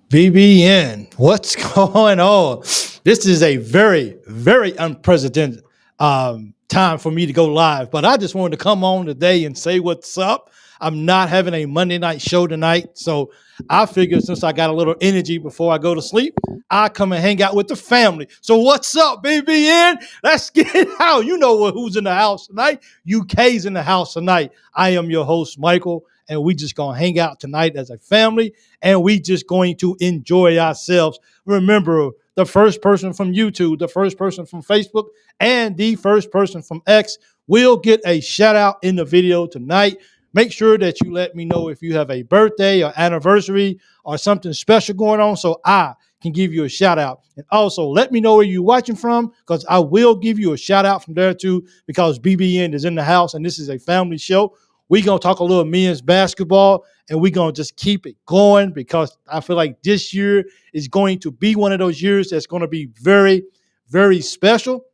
BBN, what's going on? This is a very, very unprecedented time for me to go live, but I just wanted to come on today and say what's up. I'm not having a Monday night show tonight, so I figured since I got a little energy before I go to sleep, I come and hang out with the family. So what's up, BBN? Let's get it out. You know who's in the house tonight. UK's in the house tonight. I am your host, Michael, and we just gonna hang out tonight as a family, and we just going to enjoy ourselves. Remember, the first person from YouTube, the first person from Facebook, and the first person from X will get a shout out in the video tonight. Make sure that you let me know if you have a birthday or anniversary or something special going on so I can give you a shout out. And also let me know where you're watching from because I will give you a shout out from there too because BBN is in the house and this is a family show. We're going to talk a little men's basketball and we're going to just keep it going because I feel like this year is going to be one of those years that's going to be very, very special.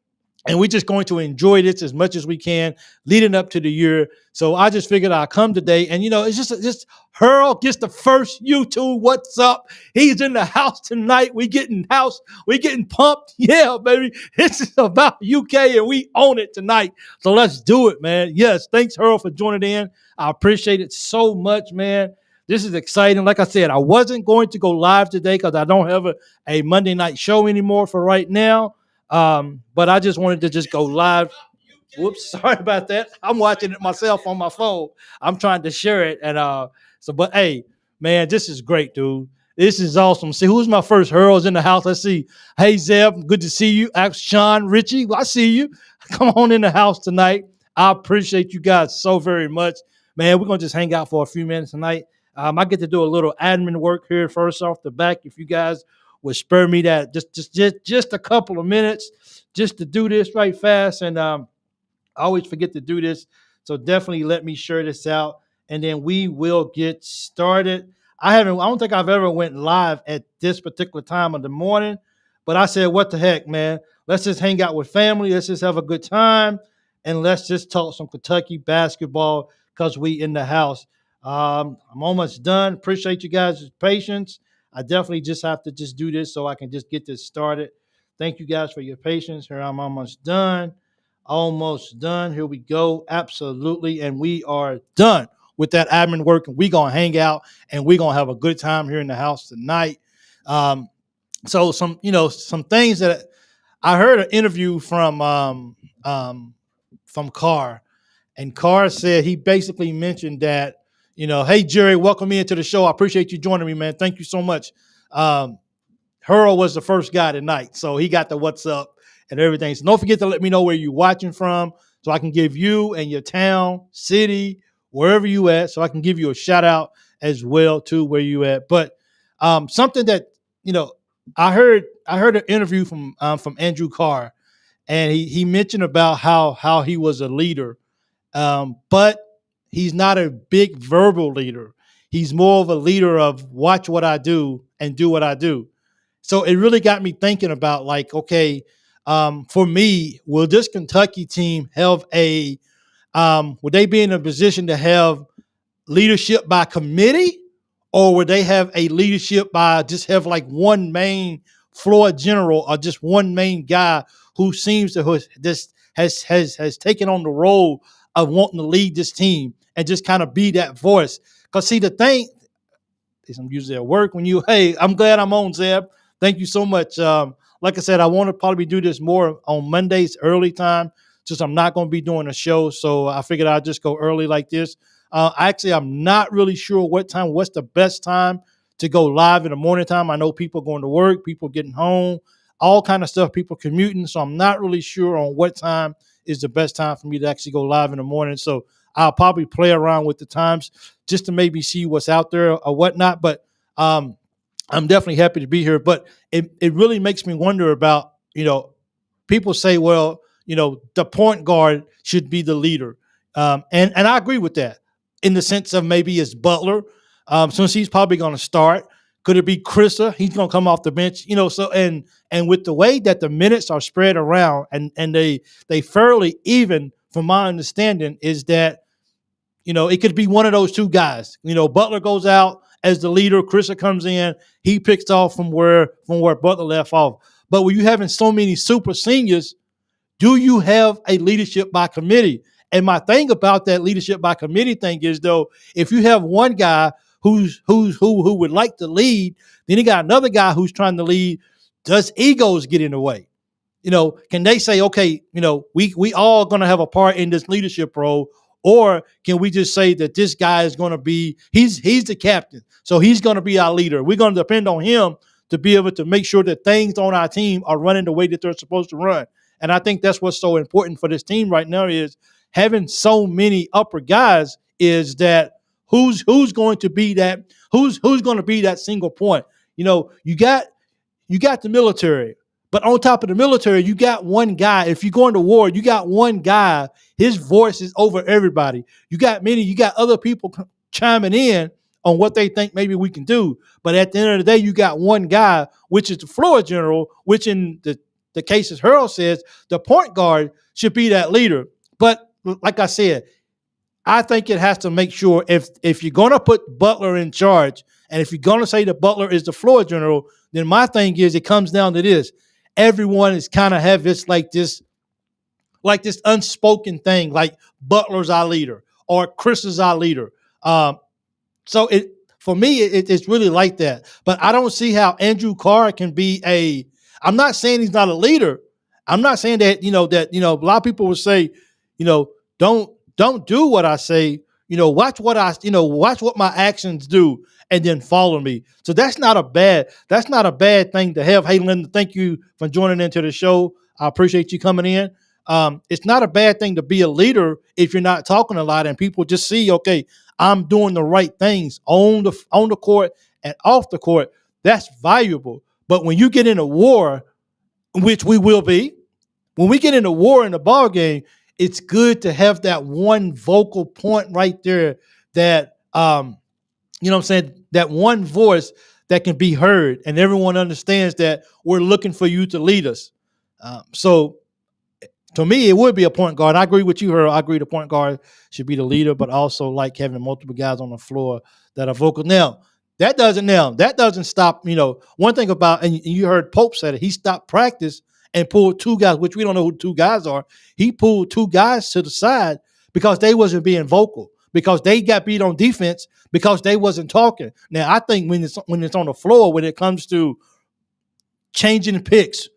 And we're just going to enjoy this as much as we can leading up to the year. So I just figured I'd come today. And, you know, it's just Earl gets the first YouTube. What's up? He's in the house tonight. We getting pumped. Yeah, baby. This is about UK and we own it tonight. So let's do it, man. Yes, thanks, Earl, for joining in. I appreciate it so much, man. This is exciting. Like I said, I wasn't going to go live today because I don't have a Monday night show anymore for right now. But I just wanted to just go live. Whoops, sorry about that. I'm watching it myself on my phone. I'm trying to share it. And but hey, man, this is great, dude. This is awesome. See, who's my first Earls in the house? Let's see. Hey, Zeb, good to see you. Sean, Richie, I see you. Come on in the house tonight. I appreciate you guys so very much. Man, we're going to just hang out for a few minutes tonight. I get to do a little admin work here first off the back. If you guys would spare me that just a couple of minutes just to do this right fast. And I always forget to do this. So definitely let me share this out and then we will get started. I don't think I've ever went live at this particular time of the morning, but I said, what the heck, man, let's just hang out with family. Let's just have a good time. And let's just talk some Kentucky basketball because we in the house. I'm almost done. Appreciate you guys' patience. I definitely just have to just do this so I can just get this started. Thank you guys for your patience. Here, I'm almost done. Almost done. Here we go. Absolutely. And we are done with that admin work. And we're going to hang out and we're going to have a good time here in the house tonight. So some things that I heard an interview from Carr. And Carr said he basically mentioned that, hey, Jerry, welcome me into the show. I appreciate you joining me, man. Thank you so much. Hurl was the first guy tonight, so he got the what's up and everything. So don't forget to let me know where you're watching from so I can give you and your town, city, wherever you at, so I can give you a shout out as well, too, where you at. But something that, I heard an interview from Andrew Carr, and he mentioned about how he was a leader. But he's not a big verbal leader. He's more of a leader of watch what I do and do what I do. So it really got me thinking about like, okay, for me, will this Kentucky team have would they be in a position to have leadership by committee, or would they have a leadership by just have like one main floor general or just one main guy who seems to just has taken on the role of wanting to lead this team and just kind of be that voice? Because see, the thing is, I'm usually at work when hey, I'm glad I'm on, Zeb. Thank you so much. Like I said, I want to probably do this more on Mondays early time since I'm not going to be doing a show. So I figured I'd just go early like this. Actually, I'm not really sure what's the best time to go live in the morning time. I know people going to work, people getting home, all kind of stuff, people commuting. So I'm not really sure on what time is the best time for me to actually go live in the morning. So I'll probably play around with the times just to maybe see what's out there or whatnot. But I'm definitely happy to be here. But it really makes me wonder about, people say, well, the point guard should be the leader. And I agree with that in the sense of maybe it's Butler, since he's probably going to start. Could it be Chrisa? He's going to come off the bench, so and with the way that the minutes are spread around and they fairly even, from my understanding, is that It could be one of those two guys. Butler goes out as the leader. Chrisa comes in. He picks off from where Butler left off. But when you having so many super seniors, do you have a leadership by committee? And my thing about that leadership by committee thing is, though, if you have one guy who would like to lead, then you got another guy who's trying to lead. Does egos get in the way? Can they say, okay, we all going to have a part in this leadership role, or can we just say that this guy is going to be he's the captain, so he's going to be our leader. We're going to depend on him to be able to make sure that things on our team are running the way that they're supposed to run. And I think that's what's so important for this team right now is having so many upper guys. Is that who's going to be that who's going to be that single point? You got the military. But on top of the military, you got one guy. If you're going to war, you got one guy. His voice is over everybody. You got other people chiming in on what they think maybe we can do. But at the end of the day, you got one guy, which is the floor general, which in the case as Harold says, the point guard should be that leader. But like I said, I think it has to make sure if you're going to put Butler in charge, and if you're going to say that Butler is the floor general, then my thing is it comes down to this. Everyone is kind of have this unspoken thing, like Butler's our leader or Chris is our leader. So for me, it's really like that. But I don't see how Andrew Carr can be I'm not saying he's not a leader. I'm not saying that, a lot of people would say, don't do what I say, watch what my actions do and then follow me. So that's not a bad thing to have. Hey, Linda, thank you for joining into the show. I appreciate you coming in. It's not a bad thing to be a leader if you're not talking a lot and people just see, okay, I'm doing the right things on the court and off the court. That's valuable. But when you get in a war, which we will be, when we get in a war in the ball game, it's good to have that one vocal point right there that, that one voice that can be heard and everyone understands that we're looking for you to lead us. So to me, it would be a point guard. I agree with you, Harold. I agree the point guard should be the leader, but also like having multiple guys on the floor that are vocal. Now, that doesn't stop, one thing about, and you heard Pope said it, he stopped practice and pulled two guys, which we don't know who the two guys are. He pulled two guys to the side because they wasn't being vocal, because they got beat on defense, because they wasn't talking. Now, I think when it's on the floor, when it comes to changing picks,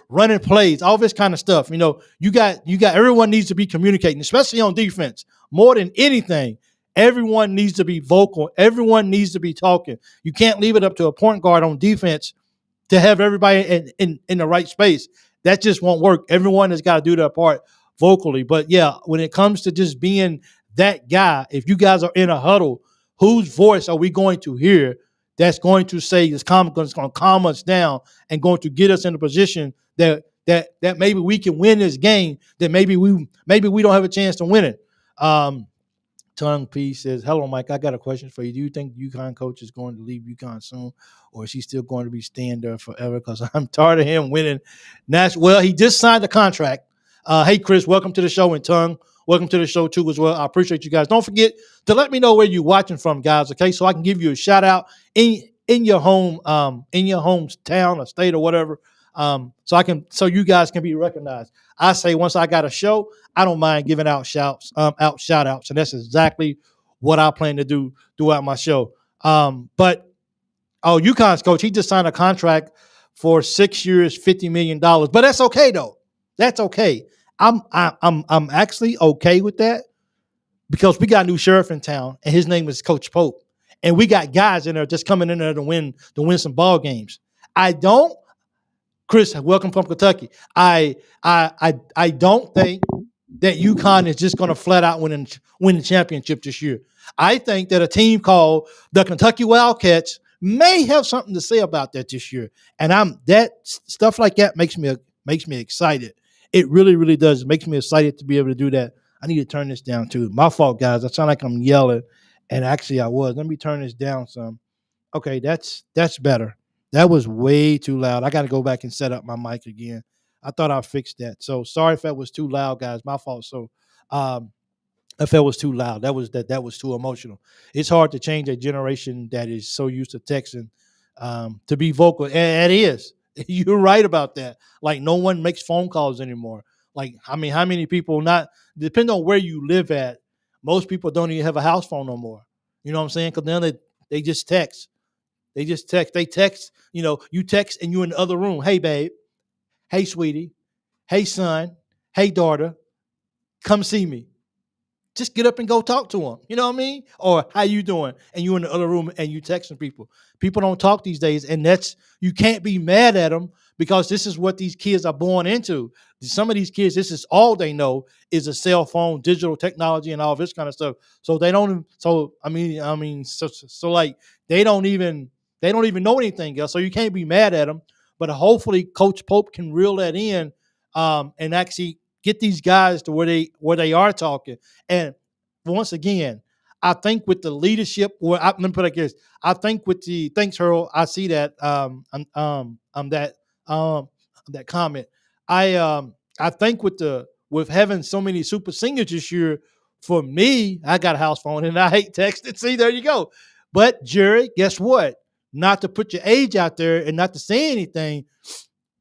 running plays, all this kind of stuff, you got everyone needs to be communicating, especially on defense. More than anything, everyone needs to be vocal. Everyone needs to be talking. You can't leave it up to a point guard on defense to have everybody in the right space. That just won't work. Everyone has got to do their part vocally. But yeah, when it comes to just being that guy, if you guys are in a huddle, whose voice are we going to hear that's going to say it's going to calm us down and going to get us in a position that maybe we can win this game, that maybe we don't have a chance to win it. Tongue P says, hello, Mike. I got a question for you. Do you think UConn coach is going to leave UConn soon, or is he still going to be staying there forever? Because I'm tired of him winning. Well, he just signed the contract. Hey, Chris, welcome to the show, and Tongue, welcome to the show too as well. I appreciate you guys. Don't forget to let me know where you're watching from, guys. Okay, so I can give you a shout out in your hometown or state or whatever. So you guys can be recognized. I say once I got a show, I don't mind giving out shout outs, and that's exactly what I plan to do throughout my show. But UConn's coach, he just signed a contract for 6 years, $50 million. But that's okay though. That's okay. I'm actually okay with that because we got a new sheriff in town, and his name is Coach Pope, and we got guys in there just coming in there to win some ball games. Chris, welcome from Kentucky. I don't think that UConn is just going to flat out win the championship this year. I think that a team called the Kentucky Wildcats may have something to say about that this year, and that stuff like that makes me excited. It really, really does. It makes me excited to be able to do that. I need to turn this down too. My fault, guys. I sound like I'm yelling, and actually I was. Let me turn this down some. Okay, that's better. That was way too loud. I got to go back and set up my mic again. I thought I fixed that. So sorry if that was too loud, guys. My fault. So I felt it was too loud. That was too emotional. It's hard to change a generation that is so used to texting to be vocal. And it is. You're right about that. Like no one makes phone calls anymore. Like I mean, how many people not depending on where you live at, most people don't even have a house phone no more. You know what I'm saying? Because now they just text. They just text. They text, you text and you're in the other room. Hey babe, hey sweetie, hey son, hey daughter, come see me. Just get up and go talk to them. You know what I mean? Or how you doing? And you in the other room and you texting people. People don't talk these days, and you can't be mad at them because this is what these kids are born into. Some of these kids, this is all they know is a cell phone, digital technology, and all this kind of stuff. So they don't. So so like they don't even know anything else. So you can't be mad at them. But hopefully, Coach Pope can reel that in and actually get these guys to where they are talking. And once again, I think with the leadership, let me put it like this: I think with the thanks, Harold. I see that that that comment. I think with having so many super singers this year, for me, I got a house phone and I hate texting. See, there you go. But Jerry, guess what? Not to put your age out there and not to say anything,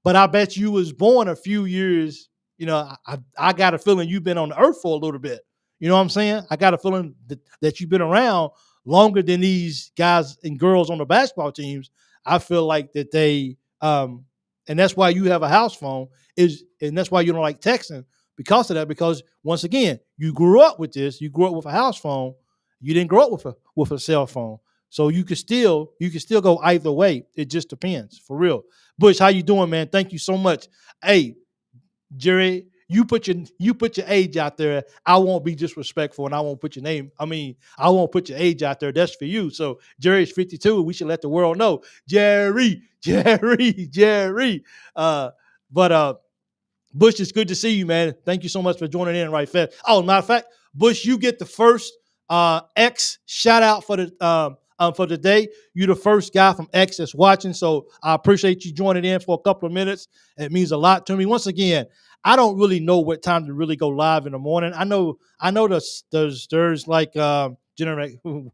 but I bet you was born a few years. I got a feeling you've been on the earth for a little bit. You know what I'm saying? I got a feeling that you've been around longer than these guys and girls on the basketball teams. I feel like that and that's why you have a house phone and that's why you don't like texting because of that. Because once again, you grew up with this. You grew up with a house phone. You didn't grow up with a cell phone. So you can still go either way. It just depends, for real. Bush, how you doing, man? Thank you so much. Hey, Jerry, you put your age out there. I won't be disrespectful, and I won't put your name. I won't put your age out there. That's for you. So Jerry's 52. We should let the world know, Jerry, Jerry, Jerry. But Bush, it's good to see you, man. Thank you so much for joining in right fast. Oh, matter of fact, Bush, you get the first X shout out for the day. You're the first guy from X that's watching, so I appreciate you joining in for a couple of minutes. It means a lot to me. Once again, I don't really know what time to really go live in the morning. I know there's like generation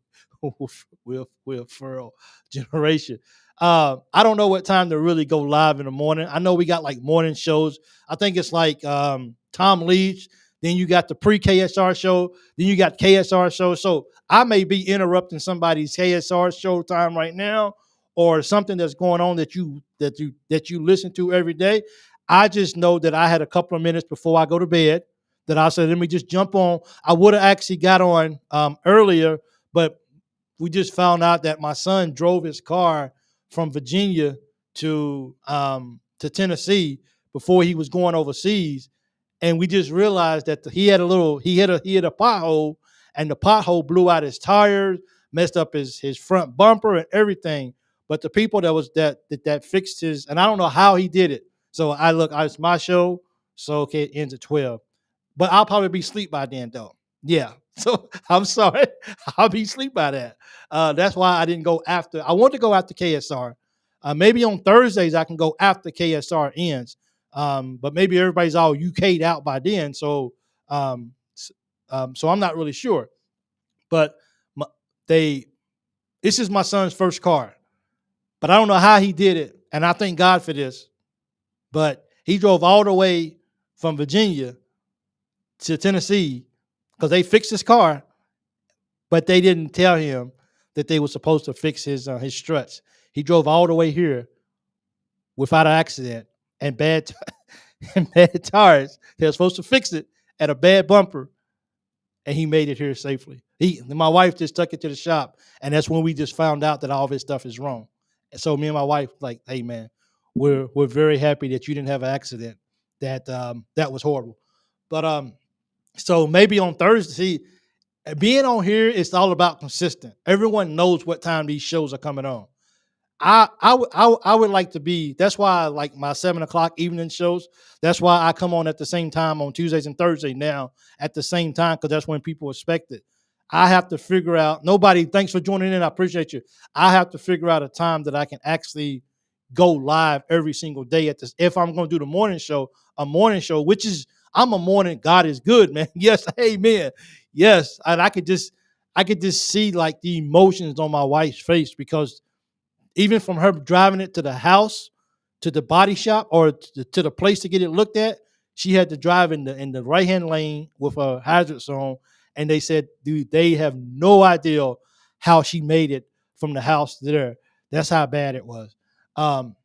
Will Ferrell generation. I don't know what time to really go live in the morning. I know we got like morning shows. I think it's like Tom Leach. Then you got the pre-KSR show. Then you got KSR show. So I may be interrupting somebody's KSR show time right now, or something that's going on that you listen to every day. I just know that I had a couple of minutes before I go to bed that I said, let me just jump on. I would have actually got on earlier, but we just found out that my son drove his car from Virginia to Tennessee before he was going overseas, and we just realized that he had a pothole, and the pothole blew out his tires, messed up his front bumper and everything. But the people that fixed his, and I don't know how he did it. So it's my show, so okay, it ends at 12. But I'll probably be asleep by then, though. Yeah. So I'm sorry. I'll be asleep by that. That's why I didn't go after. I want to go after KSR. Maybe on Thursdays I can go after KSR ends. But maybe everybody's all UK'd out by then. So so I'm not really sure. But this is my son's first car. But I don't know how he did it. And I thank God for this. But he drove all the way from Virginia to Tennessee because they fixed his car, but they didn't tell him that they were supposed to fix his struts. He drove all the way here without an accident and bad tires. They were supposed to fix it at a bad bumper, and he made it here safely. My wife just took it to the shop, and that's when we just found out that all of his stuff is wrong. And so me and my wife like, hey man, we're very happy that you didn't have an accident. That was horrible. But so maybe on Thursday, being on here, it's all about consistent. Everyone knows what time these shows are coming on. I would like to be. That's why I like my 7:00 evening shows. That's why I come on at the same time on Tuesdays and Thursdays now at the same time, because that's when people expect it. I have to figure out. Thanks for joining in. I appreciate you. I have to figure out a time that I can actually go live every single day at this. If I'm going to do a morning show, which is I'm a morning. God is good, man. Yes, amen. Yes, and I could just see like the emotions on my wife's face because even from her driving it to the house, to the body shop, or to the place to get it looked at, she had to drive in the right hand lane with her hazards on, and they said, dude, they have no idea how she made it from the house to there. That's how bad it was. Um,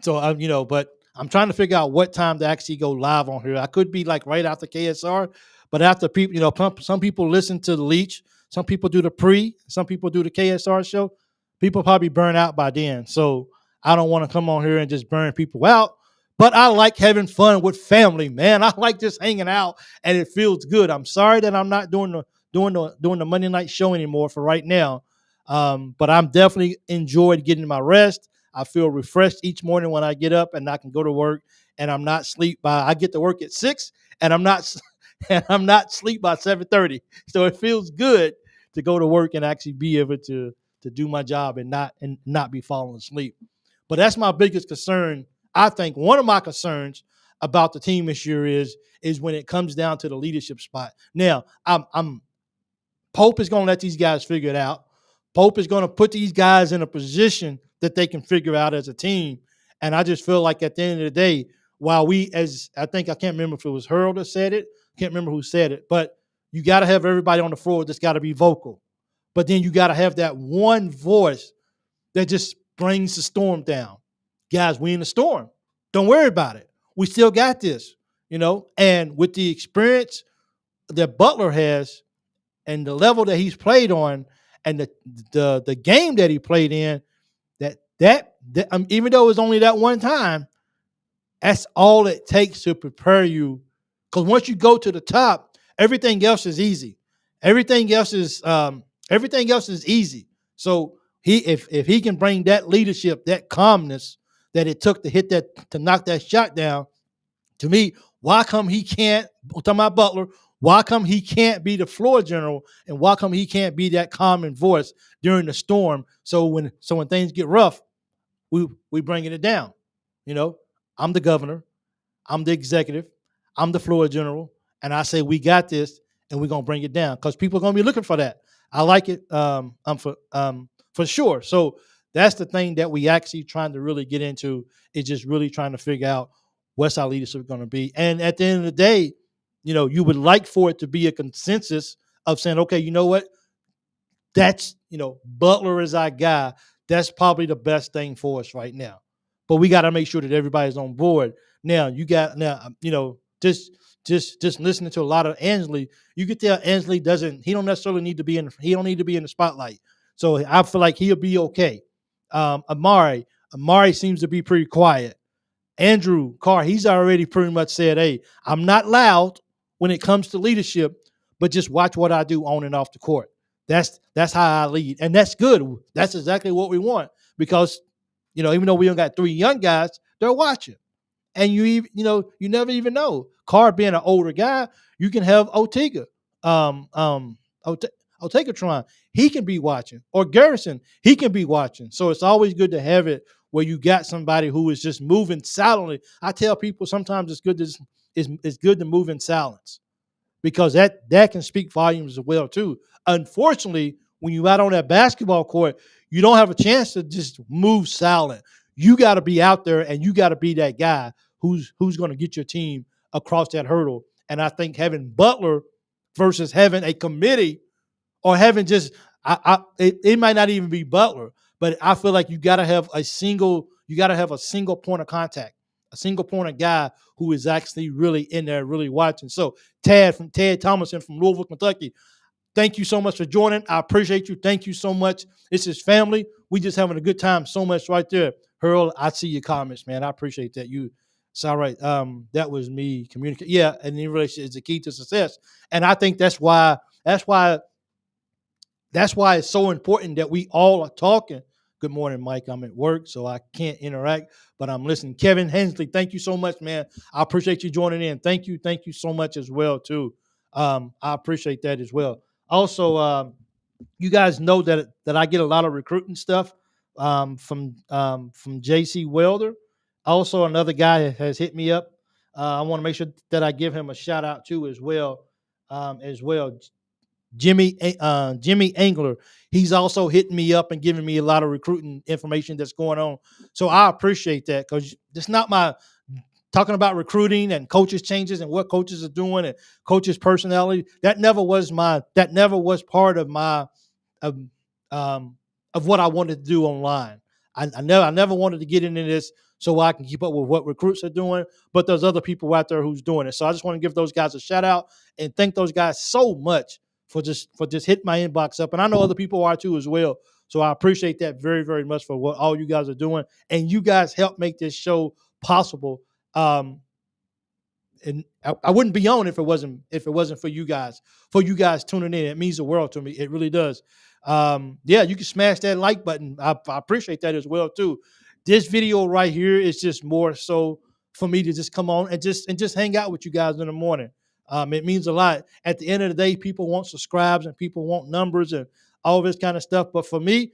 so but I'm trying to figure out what time to actually go live on here. I could be like right after KSR, but after people, some people listen to the Leech, some people do the pre, some people do the KSR show. People probably burn out by then. So I don't want to come on here and just burn people out. But I like having fun with family, man. I like just hanging out, and it feels good. I'm sorry that I'm not doing the Monday night show anymore for right now. But I'm definitely enjoyed getting my rest. I feel refreshed each morning when I get up and I can go to work and I'm not sleep by. I get to work at 6 and I'm not and I'm not sleep by 7:30. So it feels good to go to work and actually be able to do my job and not be falling asleep. But that's my biggest concern. I think one of my concerns about the team this year is when it comes down to the leadership spot. Now, I'm Pope is going to let these guys figure it out. Pope is going to put these guys in a position that they can figure out as a team. And I just feel like at the end of the day, while as I think, I can't remember if it was Hurl that said it, can't remember who said it, but you got to have everybody on the floor that's got to be vocal. But then you got to have that one voice that just brings the storm down. Guys, we in the storm. Don't worry about it. We still got this. And with the experience that Butler has, and the level that he's played on, and the game that he played in, that even though it was only that one time, that's all it takes to prepare you. Because once you go to the top, everything else is easy. Everything else is easy. So if he can bring that leadership, that calmness that it took to knock that shot down, to me, why come he can't, I'm talking about Butler, why come he can't be the floor general, and why come he can't be that calming voice during the storm? So when things get rough, we bringing it down. You know, I'm the governor, I'm the executive, I'm the floor general, and I say we got this, and we're gonna bring it down because people are gonna be looking for that. I like it, for sure. So that's the thing that we actually trying to really get into, is just really trying to figure out what's our leadership going to be. And at the end of the day, you would like for it to be a consensus of saying, okay, you know what? That's, Butler is our guy. That's probably the best thing for us right now. But we got to make sure that everybody's on board. Now, just listening to a lot of Ansley, you could tell Ansley he don't necessarily need to be he don't need to be in the spotlight. So I feel like he'll be okay. Amari seems to be pretty quiet. Andrew Carr, he's already pretty much said, hey, I'm not loud when it comes to leadership, but just watch what I do on and off the court. That's how I lead. And that's good. That's exactly what we want because, even though we don't got 3 young guys, they're watching. And you never even know. Carr being an older guy, you can have Otegatron, he can be watching, or Garrison, he can be watching. So it's always good to have it where you got somebody who is just moving silently. I tell people sometimes it's good to move in silence because that can speak volumes as well too. Unfortunately, when you're out on that basketball court, you don't have a chance to just move silent. You got to be out there and you got to be that guy who's going to get your team across that hurdle. And I think having Butler versus having a committee or having just it might not even be Butler, but I feel like you got to have a single point of contact, a single point of guy who is actually really in there, really watching. So Ted Thomason from Louisville, Kentucky, thank you so much for joining. I appreciate you. Thank you so much. This is family. We just having a good time so much right there. Hurl, I see your comments, man. I appreciate that. It's all right. That was me communicating. Yeah, and in relation is the key to success. And I think that's why it's so important that we all are talking. Good morning, Mike. I'm at work, so I can't interact, but I'm listening. Kevin Hensley, thank you so much, man. I appreciate you joining in. Thank you so much as well, too. I appreciate that as well. Also, you guys know that I get a lot of recruiting stuff from JC Welder. Also, another guy has hit me up. I want to make sure that I give him a shout out too as well. as well. Jimmy Angler, he's also hitting me up and giving me a lot of recruiting information that's going on. So I appreciate that, because it's not my talking about recruiting and coaches changes and what coaches are doing and coaches personality. That never was part of my of of what I wanted to do online. I never wanted to get into this so I can keep up with what recruits are doing, but there's other people out there who's doing it. So I just want to give those guys a shout out and thank those guys so much for just hitting my inbox up. And I know other people are too as well. So I appreciate that very, very much for what all you guys are doing. And you guys help make this show possible. And I wouldn't be on if it wasn't for you guys tuning in. It means the world to me. It really does. Yeah, you can smash that like button. I appreciate that as well too. This video right here is just more so for me to just come on and just hang out with you guys in the morning. It means a lot. At the end of the day, people want subscribes and people want numbers and all this kind of stuff. But for me,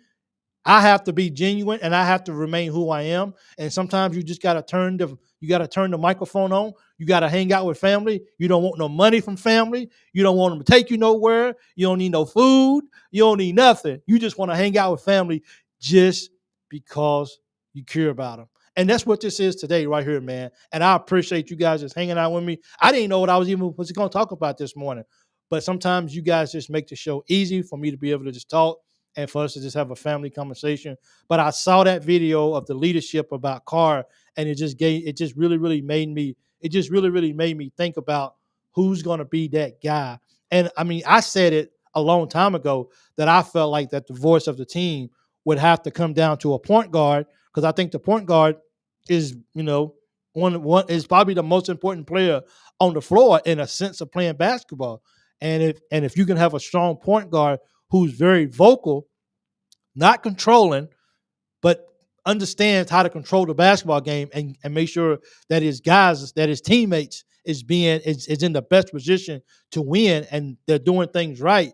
I have to be genuine and I have to remain who I am. And sometimes you just gotta turn the microphone on. You gotta hang out with family. You don't want no money from family. You don't want them to take you nowhere. You don't need no food. You don't need nothing. You just want to hang out with family just because you care about them. And that's what this is today, right here, man. And I appreciate you guys just hanging out with me. I didn't know what I was going to talk about this morning, but sometimes you guys just make the show easy for me to be able to just talk and for us to just have a family conversation. But I saw that video of the leadership about Carr, and it just really made me think about who's going to be that guy. And I mean, I said it a long time ago that I felt like that the voice of the team would have to come down to a point guard, because I think the point guard is, one is probably the most important player on the floor in a sense of playing basketball. And if you can have a strong point guard who's very vocal, not controlling, but understands how to control the basketball game and make sure that his guys, that his teammates is in the best position to win and they're doing things right.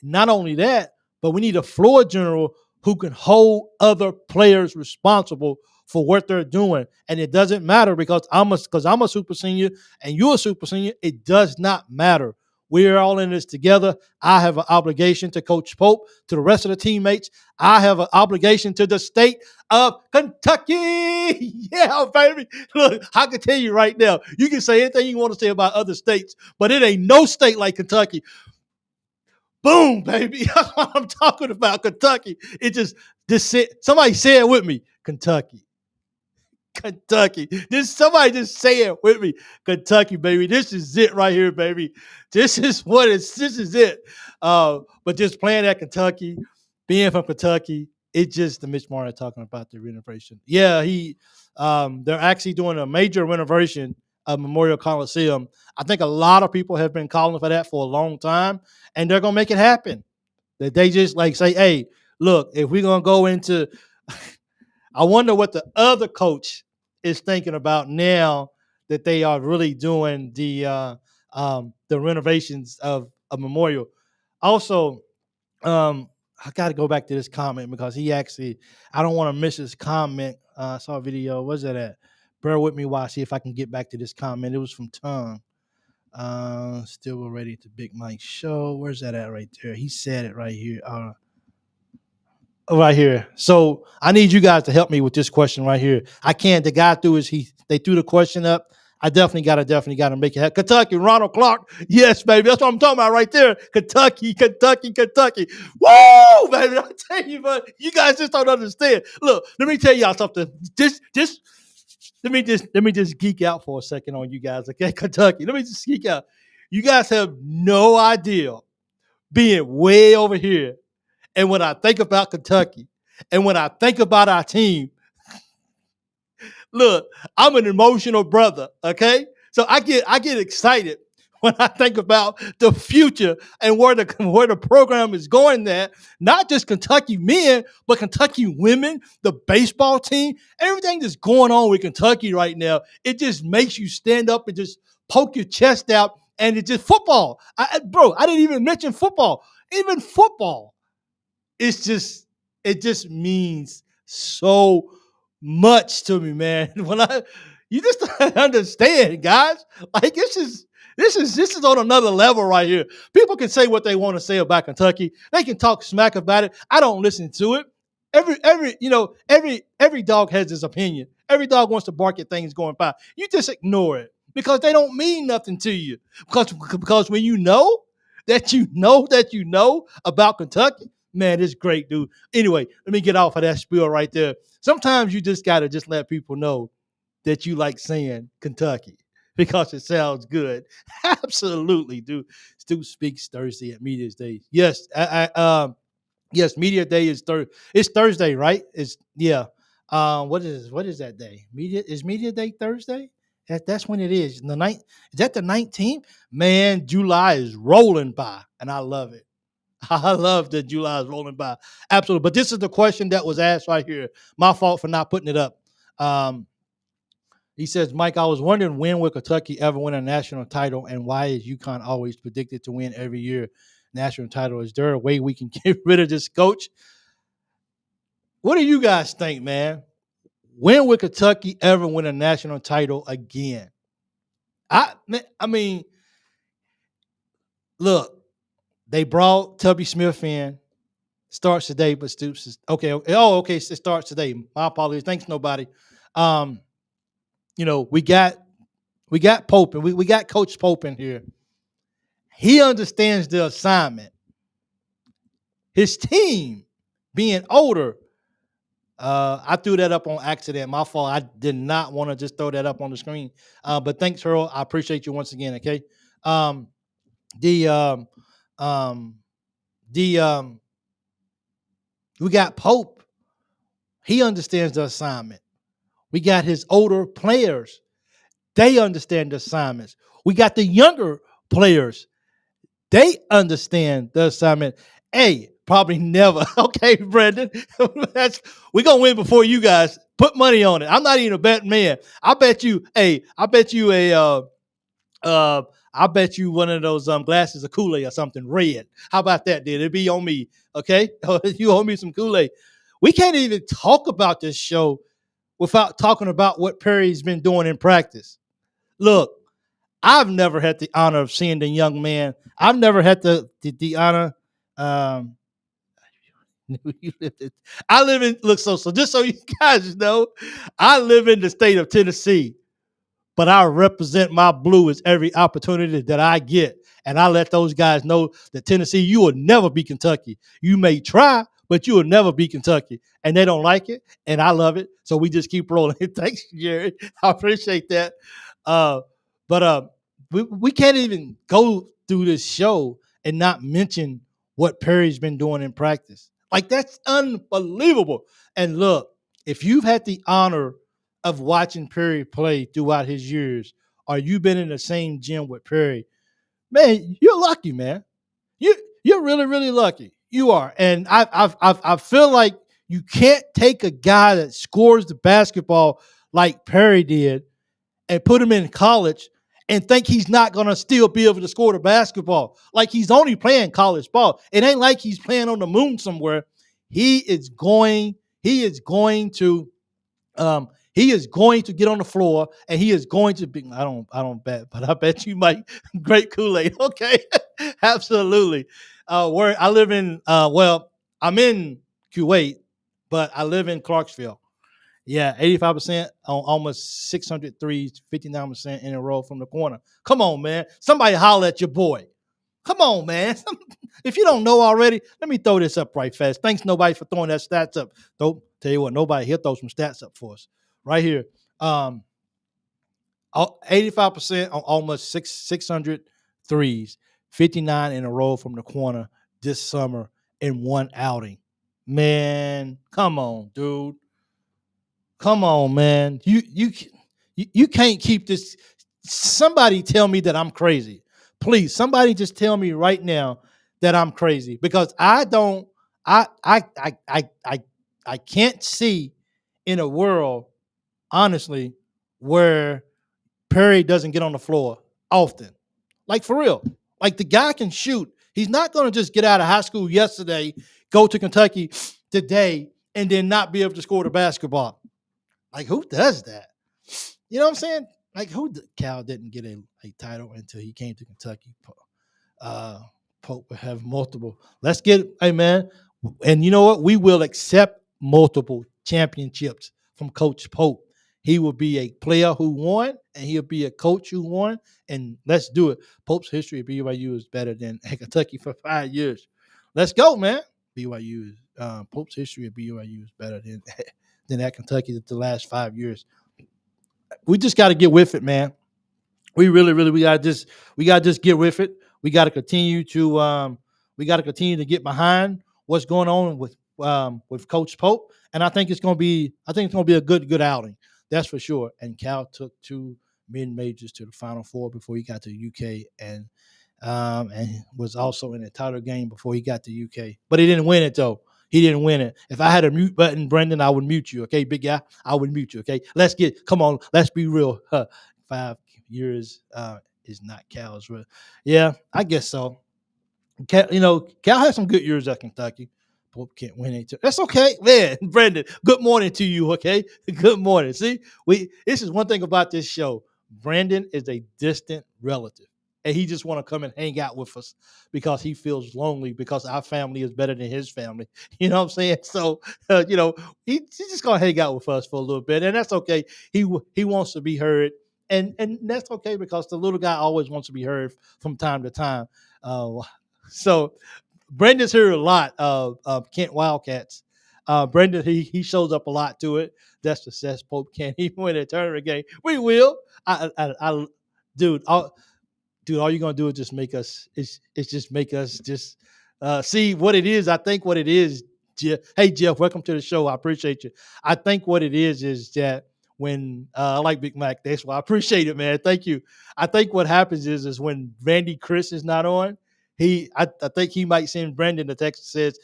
Not only that, but we need a floor general who can hold other players responsible for what they're doing. And it doesn't matter because I'm a super senior and you're a super senior. It does not matter. We're all in this together. I have an obligation to Coach Pope, to the rest of the teammates. I have an obligation to the state of Kentucky. Yeah, baby. Look, I can tell you right now, you can say anything you want to say about other states, but it ain't no state like Kentucky. Boom, baby. That's what I'm talking about, Kentucky. It just somebody say it with me, Kentucky. Kentucky. Somebody just say it with me. Kentucky, baby. This is it right here, baby. This is it. But just playing at Kentucky, being from Kentucky, it's just the Mitch Martin talking about the renovation. Yeah, they're actually doing a major renovation of Memorial Coliseum. I think a lot of people have been calling for that for a long time, and they're gonna make it happen. That they just like say, hey, look, if we're gonna go into I wonder what the other coach is thinking about now that they are really doing the renovations of a Memorial. Also, I got to go back to this comment because I don't want to miss his comment. I saw a video. Where's that at? Bear with me while I see if I can get back to this comment. It was from Tongue. Still ready to Big Mike show. Where's that at right there? He said it right here. Right here. So I need you guys to help me with this question right here. I can't. The guy they threw the question up. I definitely gotta make it happen. Kentucky, Ronald Clark. Yes, baby. That's what I'm talking about right there. Kentucky. Woo, baby. I tell you, but you guys just don't understand. Look, let me tell y'all something. Let me just geek out for a second on you guys. Okay, Kentucky. Let me just geek out. You guys have no idea being way over here. And when I think about Kentucky and when I think about our team, look, I'm an emotional brother, okay? So I get excited when I think about the future and where the program is going there. Not just Kentucky men, but Kentucky women, the baseball team, everything that's going on with Kentucky right now. It just makes you stand up and just poke your chest out. And it's just football. I didn't even mention football. Even football. It just means so much to me, man. You just don't understand, guys. Like This is on another level right here. People can say what they want to say about Kentucky. They can talk smack about it. I don't listen to it. Every dog has his opinion. Every dog wants to bark at things going by. You just ignore it because they don't mean nothing to you. Because when you know about Kentucky, man, it's great, dude. Anyway, let me get off of that spiel right there. Sometimes you just gotta just let people know that you like saying Kentucky because it sounds good. Absolutely, dude. Stu speaks Thursday at Media Day. Yes, yes, Media Day is Thursday. It's Thursday, right? It's yeah. What is that day? Media Day Thursday? That's when it is. The ninth is that the 19th? Man, July is rolling by, and I love it. I love that July is rolling by. Absolutely. But this is the question that was asked right here. My fault for not putting it up. He says, Mike, I was wondering when will Kentucky ever win a national title, and why is UConn always predicted to win every year national title? Is there a way we can get rid of this coach? What do you guys think, man? When will Kentucky ever win a national title again? I mean, look, they brought Tubby Smith in. Starts today, but Stoops is okay. Oh, okay. It starts today. My apologies. Thanks, nobody. We got Pope, and we got Coach Pope in here. He understands the assignment. His team being older, I threw that up on accident. My fault. I did not want to just throw that up on the screen. But thanks, Earl. I appreciate you once again. Okay. We got Pope. He understands the assignment. We got his older players. They understand the assignments. We got the younger players. They understand the assignment. Hey, probably never. Okay, Brendan. We're going to win before you guys. Put money on it. I'm not even a betting man. I bet you one of those glasses of Kool-Aid or something red. How about that, dude? It'd be on me. Okay? You owe me some Kool-Aid. We can't even talk about this show without talking about what Perry's been doing in practice. Look, I've never had the honor of seeing the young man. I've never had the honor. I live in so just so you guys know, I live in the state of Tennessee, but I represent my blue as every opportunity that I get. And I let those guys know that Tennessee, you will never be Kentucky. You may try, but you will never be Kentucky. And they don't like it, and I love it. So we just keep rolling. Thanks, Jared. I appreciate that. But we can't even go through this show and not mention what Perry's been doing in practice. Like, that's unbelievable. And look, if you've had the honor of watching Perry play throughout his years, or you've been in the same gym with Perry, man, you're lucky, man. You're really, really lucky. You are. And I feel like you can't take a guy that scores the basketball like Perry did and put him in college and think he's not going to still be able to score the basketball. Like, he's only playing college ball. It ain't like he's playing on the moon somewhere. He is going to get on the floor, and he is going to be. I don't bet, but I bet you might. Great Kool-Aid. Okay. Absolutely. Where I live in, I'm in Kuwait, but I live in Clarksville. Yeah, 85% on almost 600 threes, 59% in a row from the corner. Come on, man. Somebody holler at your boy. Come on, man. If you don't know already, let me throw this up right fast. Thanks, nobody, for throwing that stats up. Don't tell you what, nobody, he'll throw some stats up for us. Right here. 85% on almost 600 threes, 59 in a row from the corner this summer in one outing. Man, come on, dude. Come on, man. You can't keep this. Somebody tell me that I'm crazy. Please, somebody just tell me right now that I'm crazy, because I can't see in a world, honestly, where Perry doesn't get on the floor often. Like, for real. Like, the guy can shoot. He's not going to just get out of high school yesterday, go to Kentucky today, and then not be able to score the basketball. Like, who does that? You know what I'm saying? like Cal didn't get a title until he came to Kentucky. Uh, Pope will have multiple. Let's get, hey man, and you know what? We will accept multiple championships from Coach Pope. He will be a player who won, and he'll be a coach who won. And let's do it. Pope's history at BYU is better than Kentucky for 5 years. Let's go, man. BYU is Pope's history at BYU is better than than at Kentucky the last 5 years. We just got to get with it, man. We really, really, we gotta just get with it. We got to continue to get behind what's going on with Coach Pope, and I think it's gonna be a good outing. That's for sure. And Cal took two mid majors to the Final Four before he got to UK, and was also in a title game before he got to UK, but he didn't win it though. He didn't win it. If I had a mute button, Brendan, I would mute you. Okay, big guy, I would mute you. Okay, come on, let's be real. 5 years is not Cal's. Yeah, I guess so. Cal has some good years at Kentucky. Pope can't win it. That's okay, man. Brendan, good morning to you. Okay, good morning. See, this is one thing about this show. Brandon is a distant relative, and he just want to come and hang out with us because he feels lonely because our family is better than his family. You know what I'm saying? So, he's just gonna hang out with us for a little bit, and that's okay. He wants to be heard, and that's okay because the little guy always wants to be heard from time to time. So Brendan's heard a lot of Kent Wildcats. Brendan, he shows up a lot to it. That's the success. Pope can't even win a tournament game. We will. Dude, all you're gonna do is just make us. It's just make us just see what it is. I think what it is, Jeff. Hey Jeff, welcome to the show. I appreciate you. I think what it is that when I like Big Mac, that's why I appreciate it, man. Thank you. I think what happens is when Randy Chris is not on, I think he might send Brendan a text that says,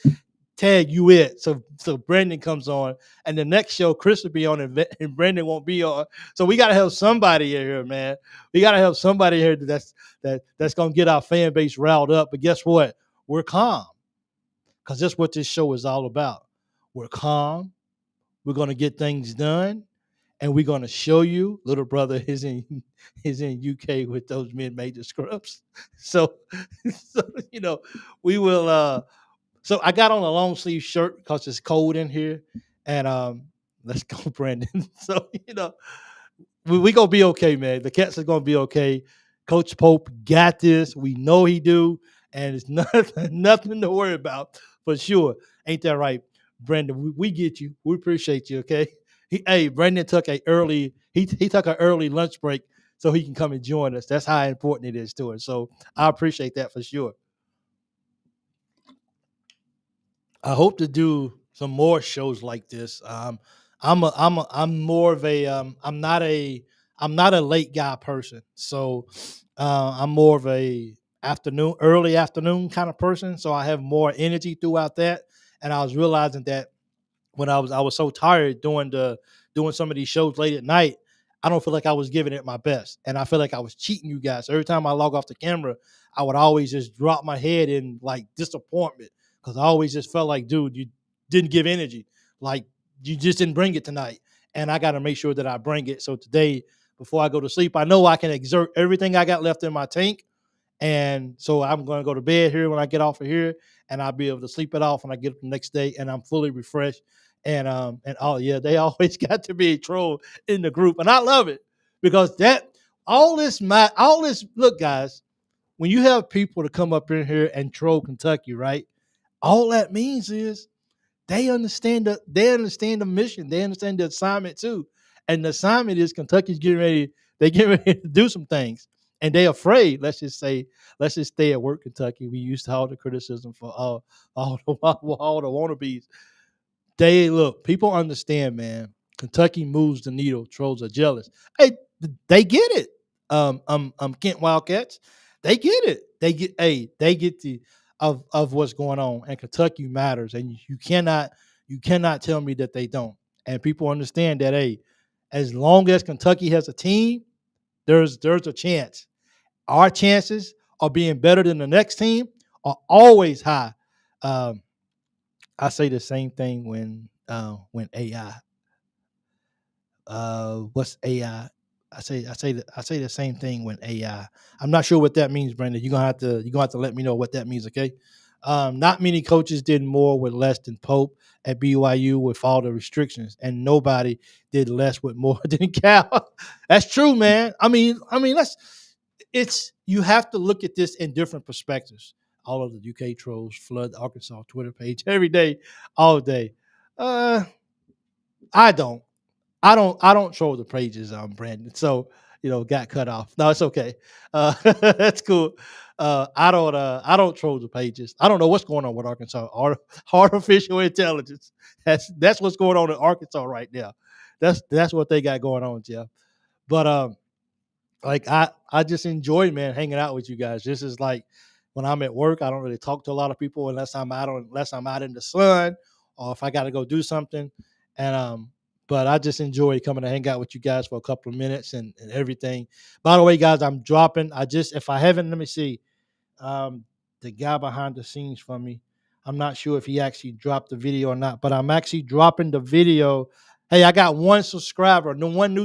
tag you it. So Brendan comes on, and the next show Chris will be on, and Brendan won't be on. So we gotta have somebody here, man. We gotta have somebody here that's gonna get our fan base riled up. But guess what? We're calm because that's what this show is all about. We're calm. We're gonna get things done, and we're gonna show you little brother is in UK with those mid-major scrubs. So, so we will. So I got on a long sleeve shirt because it's cold in here, and let's go, Brandon. So we gonna be okay, man. The Cats are gonna be okay. Coach Pope got this. We know he do, and it's nothing to worry about for sure. Ain't that right, Brandon? We get you. We appreciate you. Okay. Brandon took he took an early lunch break so he can come and join us. That's how important it is to us. So I appreciate that for sure. I hope to do some more shows like this. I'm more of a I'm not a late guy person. So I'm more of a early afternoon kind of person. So I have more energy throughout that. And I was realizing that when I was so tired doing some of these shows late at night, I don't feel like I was giving it my best, and I feel like I was cheating you guys. Every time I log off the camera, I would always just drop my head in like disappointment because I always just felt like, dude, you didn't give energy, like you just didn't bring it tonight, and I got to make sure that I bring it. So today, before I go to sleep, I know I can exert everything I got left in my tank, and so I'm going to go to bed here when I get off of here, and I'll be able to sleep it off when I get up the next day, and I'm fully refreshed. And oh yeah, they always got to be a troll in the group, and I love it because that all this. Look, guys, when you have people to come up in here and troll Kentucky, right? All that means is they understand the mission, they understand the assignment too, and the assignment is Kentucky's getting ready. They get ready to do some things, and they afraid. Let's just stay at work, Kentucky. We used to all the criticism for all the wannabes. Look, people understand, man. Kentucky moves the needle. Trolls are jealous. Hey, they get it. Kent Wildcats, they get it. They get of what's going on, and Kentucky matters, and you cannot tell me that they don't. And people understand that. Hey, as long as Kentucky has a team, there's a chance. Our chances of being better than the next team are always high. Um, I say the same thing when AI. What's AI? I say the same thing when AI. I'm not sure what that means, Brandon. You're gonna have to let me know what that means, okay? Not many coaches did more with less than Pope at BYU with all the restrictions, and nobody did less with more than Cal. That's true, man. Let's. It's you have to look at this in different perspectives. All of the UK trolls flood the Arkansas Twitter page every day, all day. Uh, I don't. I don't troll the pages, Brandon. So got cut off. No, it's okay. That's cool. I don't troll the pages. I don't know what's going on with Arkansas. Artificial intelligence. That's what's going on in Arkansas right now. That's what they got going on, Jeff. But like I just enjoy, man, hanging out with you guys. This is like when I'm at work, I don't really talk to a lot of people unless I'm out in the sun or if I got to go do something. And but I just enjoy coming to hang out with you guys for a couple of minutes and everything. By the way, guys, I'm dropping. If I haven't, let me see. Um, the guy behind the scenes for me. I'm not sure if he actually dropped the video or not, but I'm actually dropping the video. Hey, I got one new